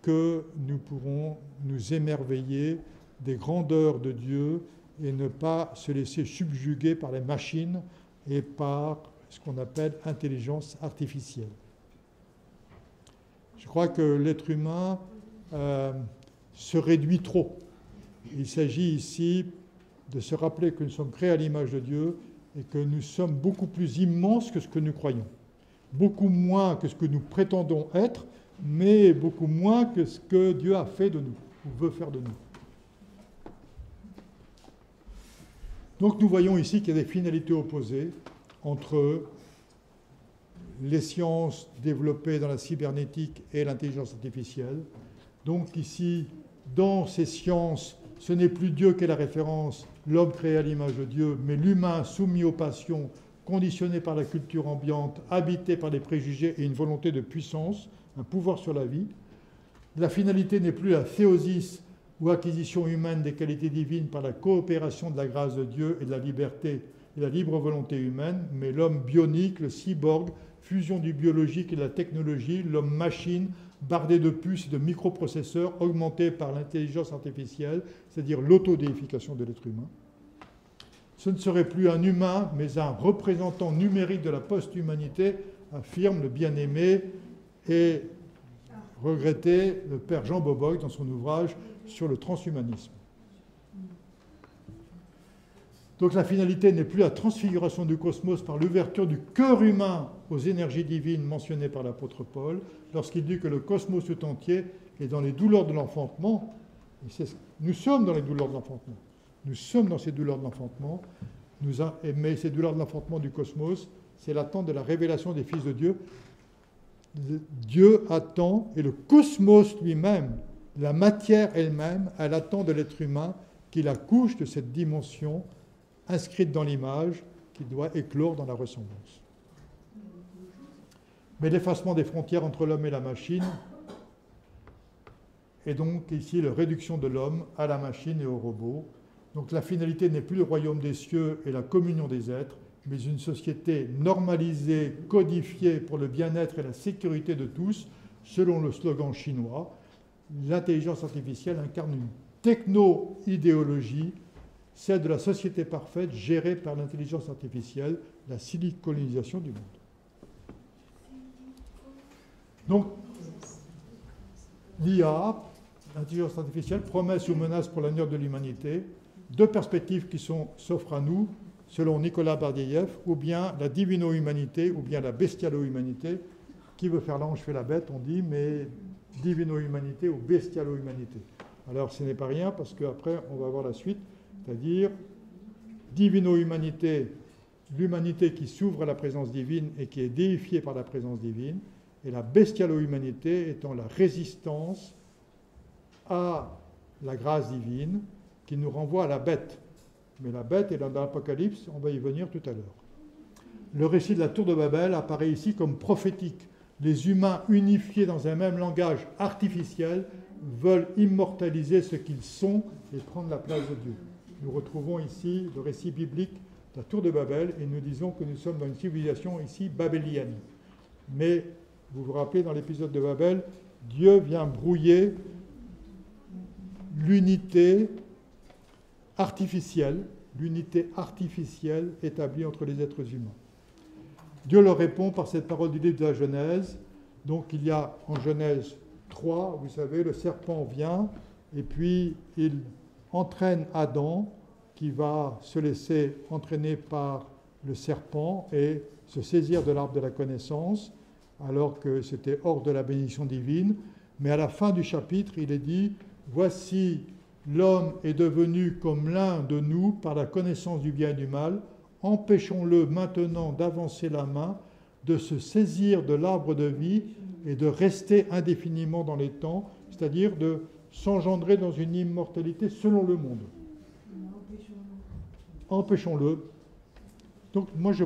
que nous pourrons nous émerveiller des grandeurs de Dieu et ne pas se laisser subjuguer par les machines et par ce qu'on appelle intelligence artificielle. Je crois que l'être humain se réduit trop. Il s'agit ici de se rappeler que nous sommes créés à l'image de Dieu et que nous sommes beaucoup plus immenses que ce que nous croyons. Beaucoup moins que ce que nous prétendons être, mais beaucoup moins que ce que Dieu a fait de nous, ou veut faire de nous. Donc nous voyons ici qu'il y a des finalités opposées entre les sciences développées dans la cybernétique et l'intelligence artificielle. Donc ici, dans ces sciences, ce n'est plus Dieu qui est la référence, l'homme créé à l'image de Dieu, mais l'humain soumis aux passions, conditionné par la culture ambiante, habité par les préjugés et une volonté de puissance, un pouvoir sur la vie. La finalité n'est plus la théosis ou acquisition humaine des qualités divines par la coopération de la grâce de Dieu et de la liberté et la libre volonté humaine, mais l'homme bionique, le cyborg, fusion du biologique et de la technologie, l'homme machine, bardé de puces et de microprocesseurs, augmenté par l'intelligence artificielle, c'est-à-dire l'autodéification de l'être humain. Ce ne serait plus un humain, mais un représentant numérique de la post-humanité, affirme le bien-aimé et regretté le père Jean Boboc dans son ouvrage sur le transhumanisme. Donc la finalité n'est plus la transfiguration du cosmos par l'ouverture du cœur humain aux énergies divines mentionnées par l'apôtre Paul, lorsqu'il dit que le cosmos tout entier est dans les douleurs de l'enfantement. Nous sommes dans les douleurs de l'enfantement. Nous sommes dans ces douleurs de l'enfantement. Mais ces douleurs de l'enfantement du cosmos, c'est l'attente de la révélation des fils de Dieu. Dieu attend, et le cosmos lui-même, la matière elle-même, elle attend de l'être humain qu'il accouche de cette dimension inscrite dans l'image qui doit éclore dans la ressemblance. Mais l'effacement des frontières entre l'homme et la machine est donc ici la réduction de l'homme à la machine et au robot. Donc la finalité n'est plus le royaume des cieux et la communion des êtres, mais une société normalisée, codifiée pour le bien-être et la sécurité de tous, selon le slogan chinois. L'intelligence artificielle incarne une techno-idéologie, celle de la société parfaite gérée par l'intelligence artificielle, la siliconisation du monde. Donc, l'IA, l'intelligence artificielle, promesse ou menace pour l'avenir de l'humanité, deux perspectives qui s'offrent à nous, selon Nicolas Bardieyev, ou bien la divino-humanité, ou bien la bestialo-humanité. Qui veut faire l'ange fait la bête, on dit, mais divino-humanité ou bestialo-humanité. Alors ce n'est pas rien, parce qu'après, on va voir la suite, c'est-à-dire divino-humanité, l'humanité qui s'ouvre à la présence divine et qui est déifiée par la présence divine, et la bestialo-humanité étant la résistance à la grâce divine qui nous renvoie à la bête. Mais la bête est dans l'Apocalypse, on va y venir tout à l'heure. Le récit de la tour de Babel apparaît ici comme prophétique. Les humains unifiés dans un même langage artificiel veulent immortaliser ce qu'ils sont et prendre la place de Dieu. Nous retrouvons ici le récit biblique de la tour de Babel et nous disons que nous sommes dans une civilisation ici babélienne. Mais vous vous rappelez, dans l'épisode de Babel, Dieu vient brouiller l'unité artificielle établie entre les êtres humains. Dieu leur répond par cette parole du livre de la Genèse. Donc il y a en Genèse 3, vous savez, le serpent vient et puis il entraîne Adam qui va se laisser entraîner par le serpent et se saisir de l'arbre de la connaissance alors que c'était hors de la bénédiction divine. Mais à la fin du chapitre, il est dit « Voici, l'homme est devenu comme l'un de nous par la connaissance du bien et du mal. Empêchons-le maintenant d'avancer la main, de se saisir de l'arbre de vie et de rester indéfiniment dans les temps, c'est-à-dire de s'engendrer dans une immortalité selon le monde. » Empêchons-le. Donc moi je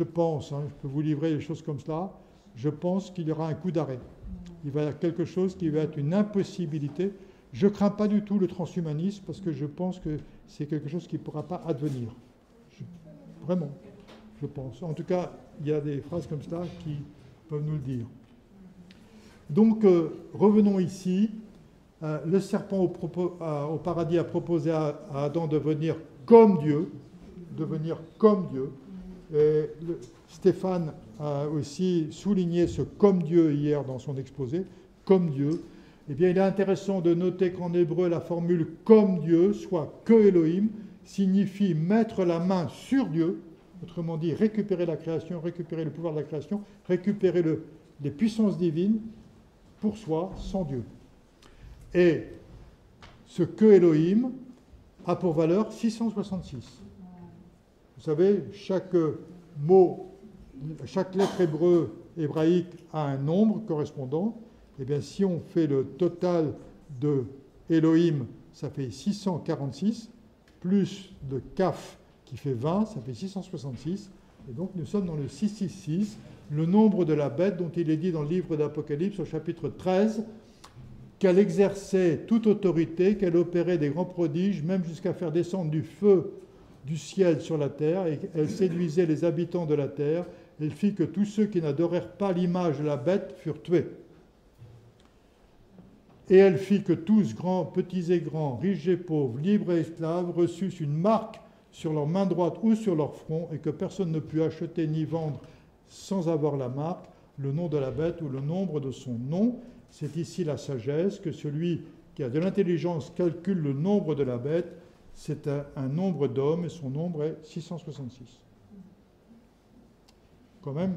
pense, je peux vous livrer des choses comme cela, je pense qu'il y aura un coup d'arrêt. Il va y avoir quelque chose qui va être une impossibilité. Je ne crains pas du tout le transhumanisme parce que je pense que c'est quelque chose qui ne pourra pas advenir. Vraiment, je pense. En tout cas, il y a des phrases comme ça qui peuvent nous le dire. Donc, revenons ici. Le serpent au paradis a proposé à Adam de devenir comme Dieu. Et Stéphane a aussi souligné ce « comme Dieu » hier dans son exposé, « comme Dieu ». Eh bien, il est intéressant de noter qu'en hébreu, la formule « comme Dieu », soit « que Elohim », signifie mettre la main sur Dieu, autrement dit, récupérer la création, récupérer le pouvoir de la création, récupérer les puissances divines pour soi, sans Dieu. Et ce « que Elohim » a pour valeur 666. Vous savez, chaque mot chaque lettre hébraïque a un nombre correspondant. Eh bien, si on fait le total de Elohim, ça fait 646, plus le Kaf qui fait 20, ça fait 666. Et donc nous sommes dans le 666, le nombre de la bête dont il est dit dans le livre d'Apocalypse au chapitre 13 qu'elle exerçait toute autorité, qu'elle opérait des grands prodiges, même jusqu'à faire descendre du feu du ciel sur la terre, et elle séduisait les habitants de la terre. Elle fit que tous ceux qui n'adorèrent pas l'image de la bête furent tués. Et elle fit que tous, grands, petits et grands, riches et pauvres, libres et esclaves, reçussent une marque sur leur main droite ou sur leur front, et que personne ne put acheter ni vendre sans avoir la marque, le nom de la bête ou le nombre de son nom. C'est ici la sagesse, que celui qui a de l'intelligence calcule le nombre de la bête. C'est un nombre d'hommes, et son nombre est 666. Quand même,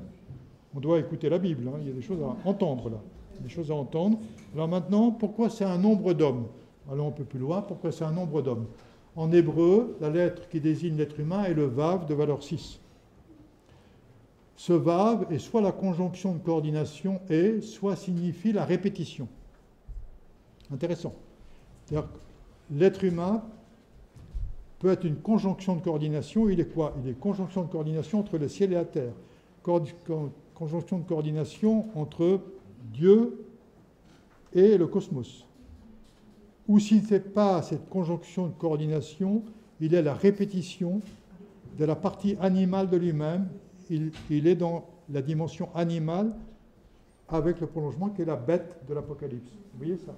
on doit écouter la Bible, hein. Il y a des choses à entendre là. Des choses à entendre. Alors maintenant, pourquoi c'est un nombre d'hommes? Allons un peu plus loin, pourquoi c'est un nombre d'hommes? En hébreu, la lettre qui désigne l'être humain est le vav de valeur 6. Ce vav est soit la conjonction de coordination et, soit signifie la répétition. Intéressant. C'est-à-dire que l'être humain peut être une conjonction de coordination. Il est quoi? Il est conjonction de coordination entre le ciel et la terre. Conjonction de coordination entre Dieu et le cosmos. Ou s'il ne fait pas cette conjonction de coordination, il est la répétition de la partie animale de lui-même. Il est dans la dimension animale avec le prolongement qui est la bête de l'Apocalypse. Vous voyez ça?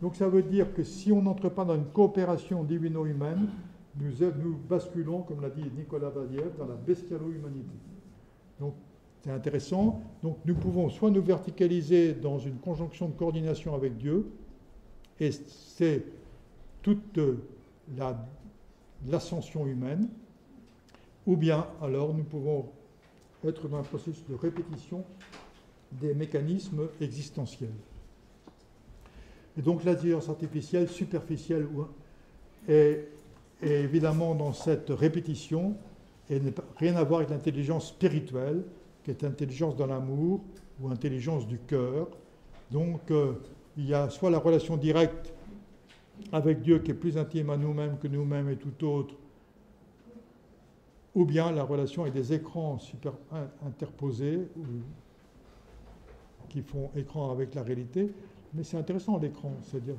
Donc ça veut dire que si on n'entre pas dans une coopération divino-humaine, nous basculons, comme l'a dit Nicolas Vadiev, dans la bestialo-humanité. Donc c'est intéressant. Donc nous pouvons soit nous verticaliser dans une conjonction de coordination avec Dieu, et c'est toute l'ascension humaine, ou bien alors nous pouvons être dans un processus de répétition des mécanismes existentiels. Et donc l'intelligence artificielle superficielle est évidemment dans cette répétition et n'a rien à voir avec l'intelligence spirituelle, qui est intelligence dans l'amour ou intelligence du cœur. Donc il y a soit la relation directe avec Dieu qui est plus intime à nous-mêmes que nous-mêmes et tout autre, ou bien la relation avec des écrans interposés qui font écran avec la réalité. Mais c'est intéressant l'écran, c'est-à-dire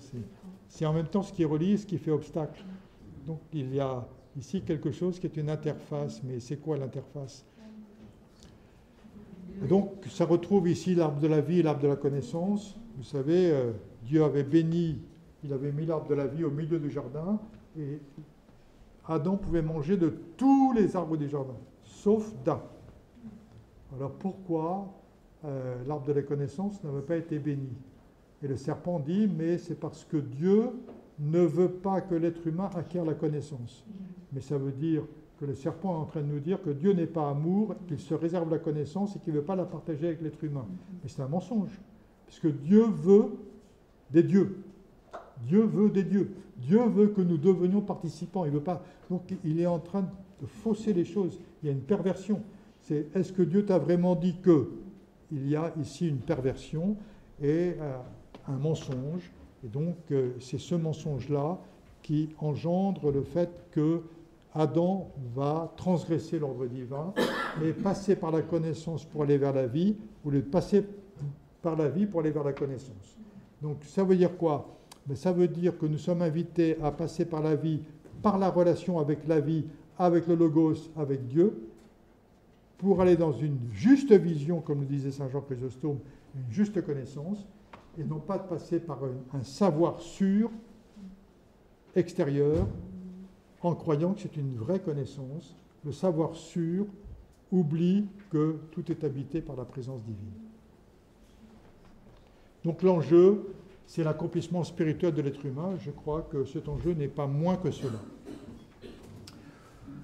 c'est en même temps ce qui relie et ce qui fait obstacle. Donc il y a ici quelque chose qui est une interface, mais c'est quoi l'interface? Et donc ça retrouve ici l'arbre de la vie et l'arbre de la connaissance. Vous savez, Dieu avait béni, il avait mis l'arbre de la vie au milieu du jardin, et Adam pouvait manger de tous les arbres du jardin, sauf d'un. Alors pourquoi l'arbre de la connaissance n'avait pas été béni? Et le serpent dit, mais c'est parce que Dieu ne veut pas que l'être humain acquiert la connaissance. Mais ça veut dire que le serpent est en train de nous dire que Dieu n'est pas amour, qu'il se réserve la connaissance et qu'il ne veut pas la partager avec l'être humain. Mais c'est un mensonge, puisque Dieu veut des dieux. Dieu veut des dieux. Dieu veut que nous devenions participants. Il veut pas. Donc il est en train de fausser les choses. Il y a une perversion. C'est est-ce que Dieu t'a vraiment dit que? Il y a ici une perversion et un mensonge. Et donc c'est ce mensonge-là qui engendre le fait que Adam va transgresser l'ordre divin et passer par la connaissance pour aller vers la vie, ou le passer par la vie pour aller vers la connaissance. Donc ça veut dire quoi? Mais ça veut dire que nous sommes invités à passer par la vie, par la relation avec la vie, avec le Logos, avec Dieu, pour aller dans une juste vision, comme le disait Saint Jean Chrysostome, une juste connaissance, et non pas de passer par un savoir sûr, extérieur, en croyant que c'est une vraie connaissance. Le savoir sûr oublie que tout est habité par la présence divine. Donc l'enjeu, c'est l'accomplissement spirituel de l'être humain. Je crois que cet enjeu n'est pas moins que cela.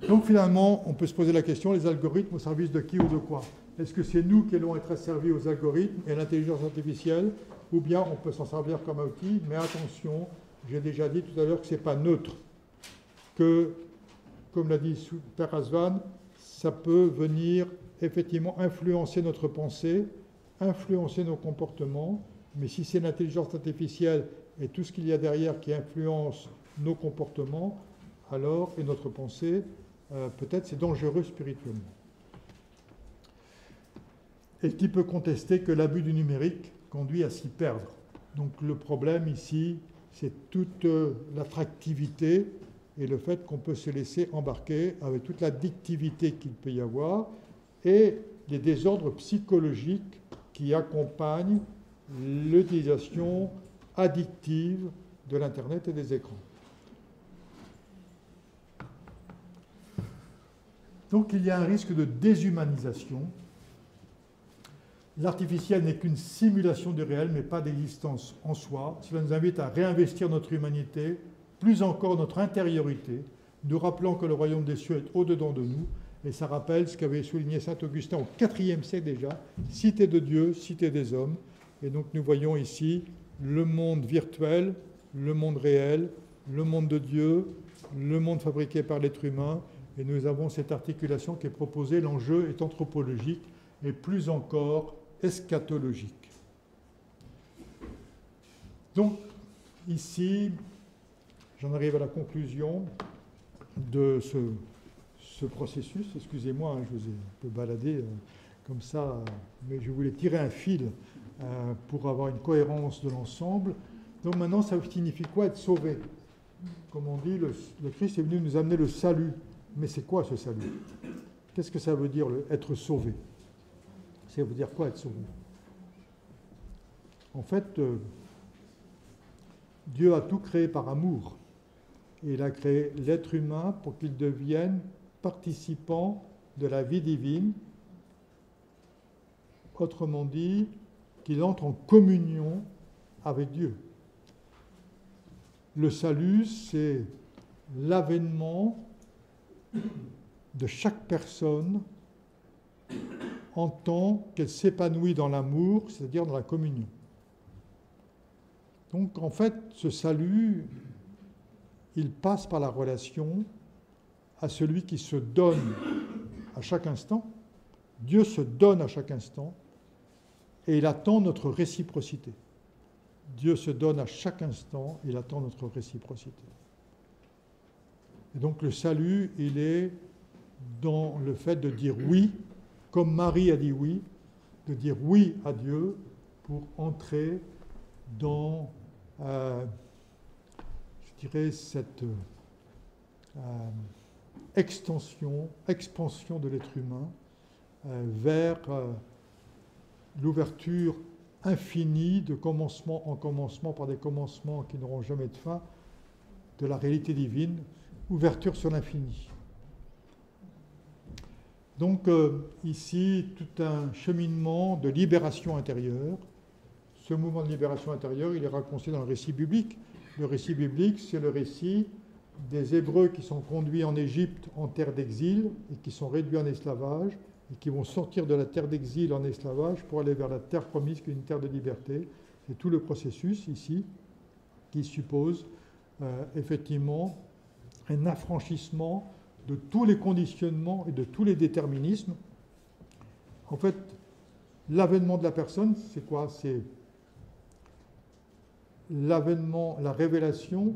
Donc finalement, on peut se poser la question, les algorithmes au service de qui ou de quoi? Est-ce que c'est nous qui allons être asservis aux algorithmes et à l'intelligence artificielle, ou bien on peut s'en servir comme outil? Mais attention, j'ai déjà dit tout à l'heure que ce n'est pas neutre, que, comme l'a dit Père Razvan, ça peut venir effectivement influencer notre pensée, influencer nos comportements, mais si c'est l'intelligence artificielle et tout ce qu'il y a derrière qui influence nos comportements, alors, et notre pensée, peut-être c'est dangereux spirituellement. Et qui peut contester que l'abus du numérique conduit à s'y perdre? Donc le problème ici, c'est toute l'attractivité et le fait qu'on peut se laisser embarquer avec toute l'addictivité qu'il peut y avoir et les désordres psychologiques qui accompagnent l'utilisation addictive de l'Internet et des écrans. Donc il y a un risque de déshumanisation. L'artificiel n'est qu'une simulation du réel, mais pas d'existence en soi. Cela nous invite à réinvestir notre humanité, plus encore notre intériorité, nous rappelant que le royaume des cieux est au-dedans de nous. Et ça rappelle ce qu'avait souligné saint Augustin au IVe siècle déjà, cité de Dieu, cité des hommes. Et donc nous voyons ici le monde virtuel, le monde réel, le monde de Dieu, le monde fabriqué par l'être humain. Et nous avons cette articulation qui est proposée. L'enjeu est anthropologique et plus encore eschatologique. Donc, ici, j'en arrive à la conclusion de ce processus. Excusez-moi, je vous ai un peu baladé comme ça, mais je voulais tirer un fil pour avoir une cohérence de l'ensemble. Donc maintenant, ça signifie quoi être sauvé? Comme on dit, le Christ est venu nous amener le salut. Mais c'est quoi ce salut? Qu'est-ce que ça veut dire être sauvé? Ça veut dire quoi être sauvé? En fait, Dieu a tout créé par amour. Et il a créé l'être humain pour qu'il devienne participant de la vie divine. Autrement dit, qu'il entre en communion avec Dieu. Le salut, c'est l'avènement de chaque personne en tant qu'elle s'épanouit dans l'amour, c'est-à-dire dans la communion. Donc en fait, ce salut, il passe par la relation à celui qui se donne à chaque instant. Dieu se donne à chaque instant et il attend notre réciprocité. Dieu se donne à chaque instant et il attend notre réciprocité. Et donc le salut, il est dans le fait de dire oui, comme Marie a dit oui, de dire oui à Dieu pour entrer dans, je dirais, cette expansion de l'être humain vers l'ouverture infinie de commencement en commencement par des commencements qui n'auront jamais de fin de la réalité divine, ouverture sur l'infini. Donc ici, tout un cheminement de libération intérieure. Ce mouvement de libération intérieure, il est raconté dans le récit biblique. Le récit biblique, c'est le récit des Hébreux qui sont conduits en Égypte en terre d'exil et qui sont réduits en esclavage et qui vont sortir de la terre d'exil en esclavage pour aller vers la terre promise qui est une terre de liberté. C'est tout le processus ici qui suppose effectivement un affranchissement de tous les conditionnements et de tous les déterminismes. En fait, l'avènement de la personne, c'est quoi? C'est l'avènement, la révélation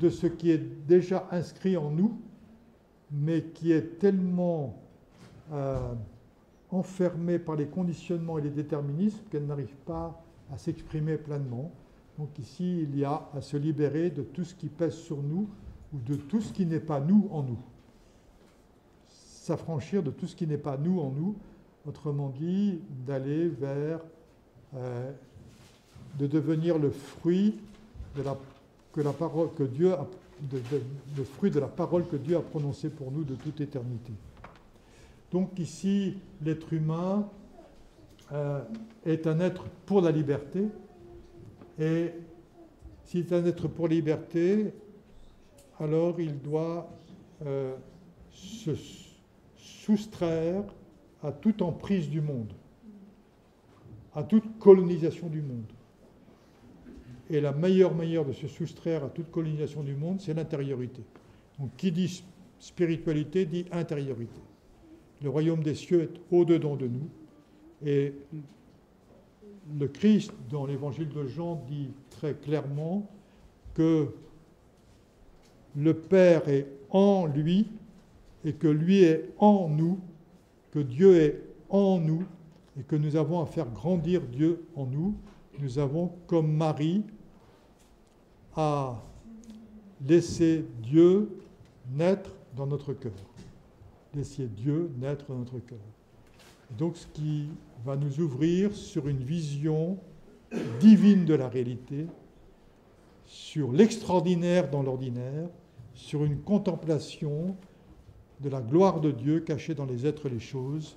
de ce qui est déjà inscrit en nous, mais qui est tellement enfermé par les conditionnements et les déterminismes qu'elle n'arrive pas à s'exprimer pleinement. Donc ici, il y a à se libérer de tout ce qui pèse sur nous ou de tout ce qui n'est pas nous en nous. S'affranchir de tout ce qui n'est pas nous en nous, autrement dit, d'aller vers, de devenir le fruit de la parole que Dieu a, le fruit de la parole que Dieu a prononcée pour nous de toute éternité. Donc ici, l'être humain est un être pour la liberté, et s'il est un être pour la liberté, alors il doit se soustraire à toute emprise du monde, à toute colonisation du monde. Et la meilleure manière de se soustraire à toute colonisation du monde, c'est l'intériorité. Donc qui dit spiritualité dit intériorité. Le royaume des cieux est au-dedans de nous. Et le Christ, dans l'évangile de Jean, dit très clairement que le Père est en lui et que lui est en nous, que Dieu est en nous et que nous avons à faire grandir Dieu en nous. Nous avons, comme Marie, à laisser Dieu naître dans notre cœur. Laisser Dieu naître dans notre cœur. Et donc, ce qui va nous ouvrir sur une vision divine de la réalité, sur l'extraordinaire dans l'ordinaire, sur une contemplation de la gloire de Dieu cachée dans les êtres et les choses.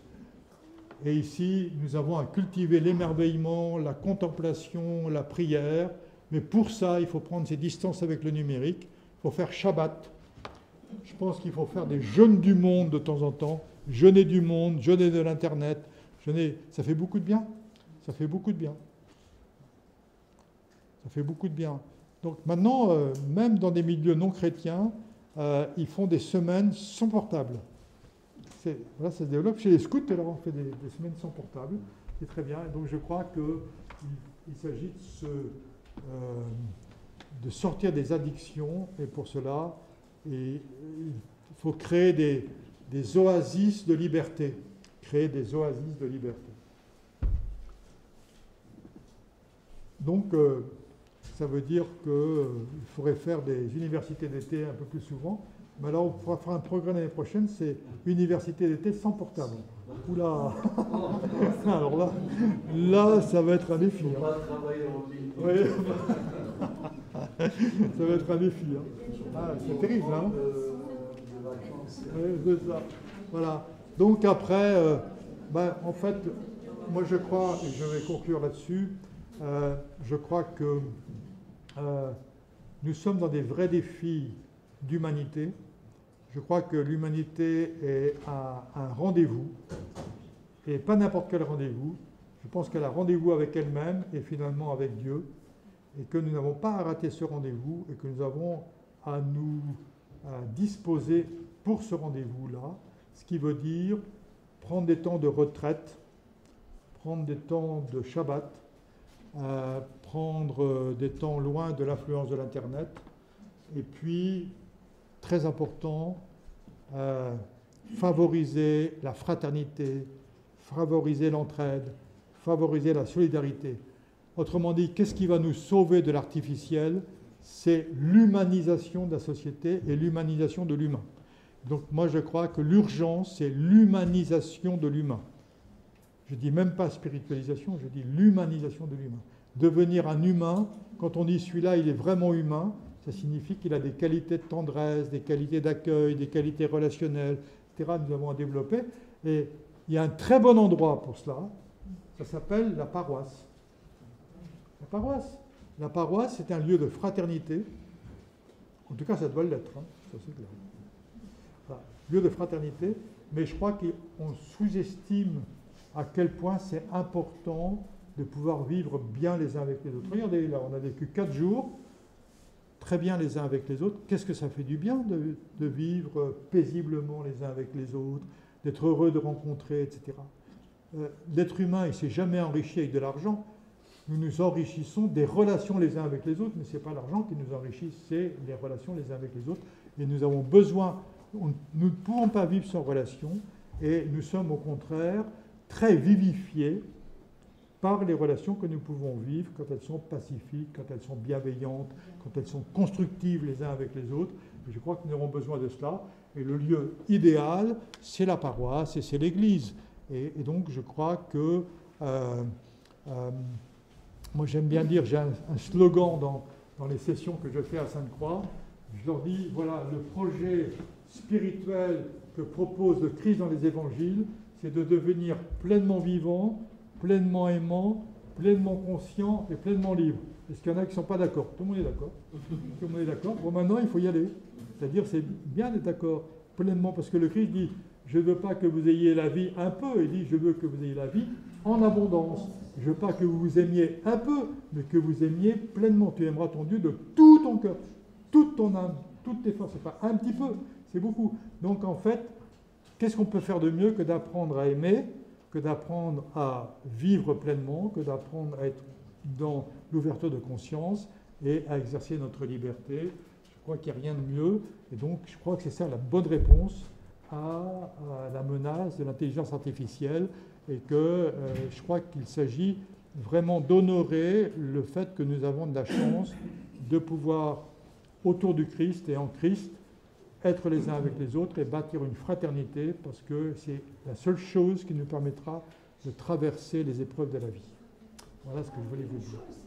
Et ici, nous avons à cultiver l'émerveillement, la contemplation, la prière. Mais pour ça, il faut prendre ses distances avec le numérique. Il faut faire Shabbat. Je pense qu'il faut faire des jeûnes du monde de temps en temps. Jeûner du monde, jeûner de l'Internet. Ça fait beaucoup de bien. Ça fait beaucoup de bien. Ça fait beaucoup de bien. Donc maintenant, même dans des milieux non chrétiens, ils font des semaines sans portable. Voilà, ça se développe. Chez les scouts, alors on fait des semaines sans portable. C'est très bien. Et donc je crois qu'il s'agit de sortir des addictions. Et pour cela, il faut créer des oasis de liberté. Créer des oasis de liberté. Donc, ça veut dire qu'il faudrait faire des universités d'été un peu plus souvent. Mais alors, on pourra faire un programme l'année prochaine, c'est université d'été sans portable. Oula. Alors là, ça va être un défi. On va travailler en ligne. Oui. Ça va être un défi. Ah, c'est terrible, hein. Oui, c'est ça. Voilà. Donc après, en fait, moi je crois, et je vais conclure là-dessus, je crois que nous sommes dans des vrais défis d'humanité. Je crois que l'humanité est à un rendez-vous, et pas n'importe quel rendez-vous. Je pense qu'elle a rendez-vous avec elle-même et finalement avec Dieu, et que nous n'avons pas à rater ce rendez-vous, et que nous avons à nous disposer pour ce rendez-vous-là, ce qui veut dire prendre des temps de retraite, prendre des temps de Shabbat, prendre des temps loin de l'influence de l'Internet, et puis, très important, favoriser la fraternité, favoriser l'entraide, favoriser la solidarité. Autrement dit, qu'est-ce qui va nous sauver de l'artificiel? C'est l'humanisation de la société et l'humanisation de l'humain. Donc moi je crois que l'urgence, c'est l'humanisation de l'humain. Je ne dis même pas spiritualisation, je dis l'humanisation de l'humain. Devenir un humain, quand on dit celui-là il est vraiment humain, ça signifie qu'il a des qualités de tendresse, des qualités d'accueil, des qualités relationnelles, etc. Nous avons à développer. Et il y a un très bon endroit pour cela, ça s'appelle la paroisse. La paroisse. La paroisse, c'est un lieu de fraternité. En tout cas, ça doit l'être, hein, ça c'est clair. Enfin, lieu de fraternité, mais je crois qu'on sous-estime à quel point c'est important de pouvoir vivre bien les uns avec les autres. Regardez, là, on a vécu 4 jours, très bien les uns avec les autres. Qu'est-ce que ça fait du bien de vivre paisiblement les uns avec les autres, d'être heureux de rencontrer, etc. L'être humain, il ne s'est jamais enrichi avec de l'argent. Nous nous enrichissons des relations les uns avec les autres, mais ce n'est pas l'argent qui nous enrichit, c'est les relations les uns avec les autres. Et nous avons besoin, nous ne pouvons pas vivre sans relation, et nous sommes au contraire très vivifiés par les relations que nous pouvons vivre quand elles sont pacifiques, quand elles sont bienveillantes, quand elles sont constructives les uns avec les autres. Et je crois que nous avons besoin de cela. Et le lieu idéal, c'est la paroisse et c'est l'Église. Et donc je crois que... moi j'aime bien dire, j'ai un slogan dans les sessions que je fais à Sainte-Croix. Je leur dis, voilà, le projet spirituel que propose le Christ dans les évangiles, c'est de devenir pleinement vivant, pleinement aimant, pleinement conscient et pleinement libre. Est-ce qu'il y en a qui ne sont pas d'accord? Tout le monde est d'accord. Tout le monde est d'accord. Bon, maintenant, il faut y aller. C'est-à-dire, c'est bien d'être d'accord pleinement, parce que le Christ dit, je ne veux pas que vous ayez la vie un peu, il dit, je veux que vous ayez la vie en abondance. Je ne veux pas que vous vous aimiez un peu, mais que vous aimiez pleinement. Tu aimeras ton Dieu de tout ton cœur, toute ton âme, toutes tes forces. Ce n'est pas un petit peu, c'est beaucoup. Donc, en fait, qu'est-ce qu'on peut faire de mieux que d'apprendre à aimer, que d'apprendre à vivre pleinement, que d'apprendre à être dans l'ouverture de conscience et à exercer notre liberté. Je crois qu'il n'y a rien de mieux. Et donc, je crois que c'est ça la bonne réponse à la menace de l'intelligence artificielle et que je crois qu'il s'agit vraiment d'honorer le fait que nous avons de la chance de pouvoir, autour du Christ et en Christ, être les uns avec les autres et bâtir une fraternité parce que c'est la seule chose qui nous permettra de traverser les épreuves de la vie. Voilà ce que je voulais vous dire.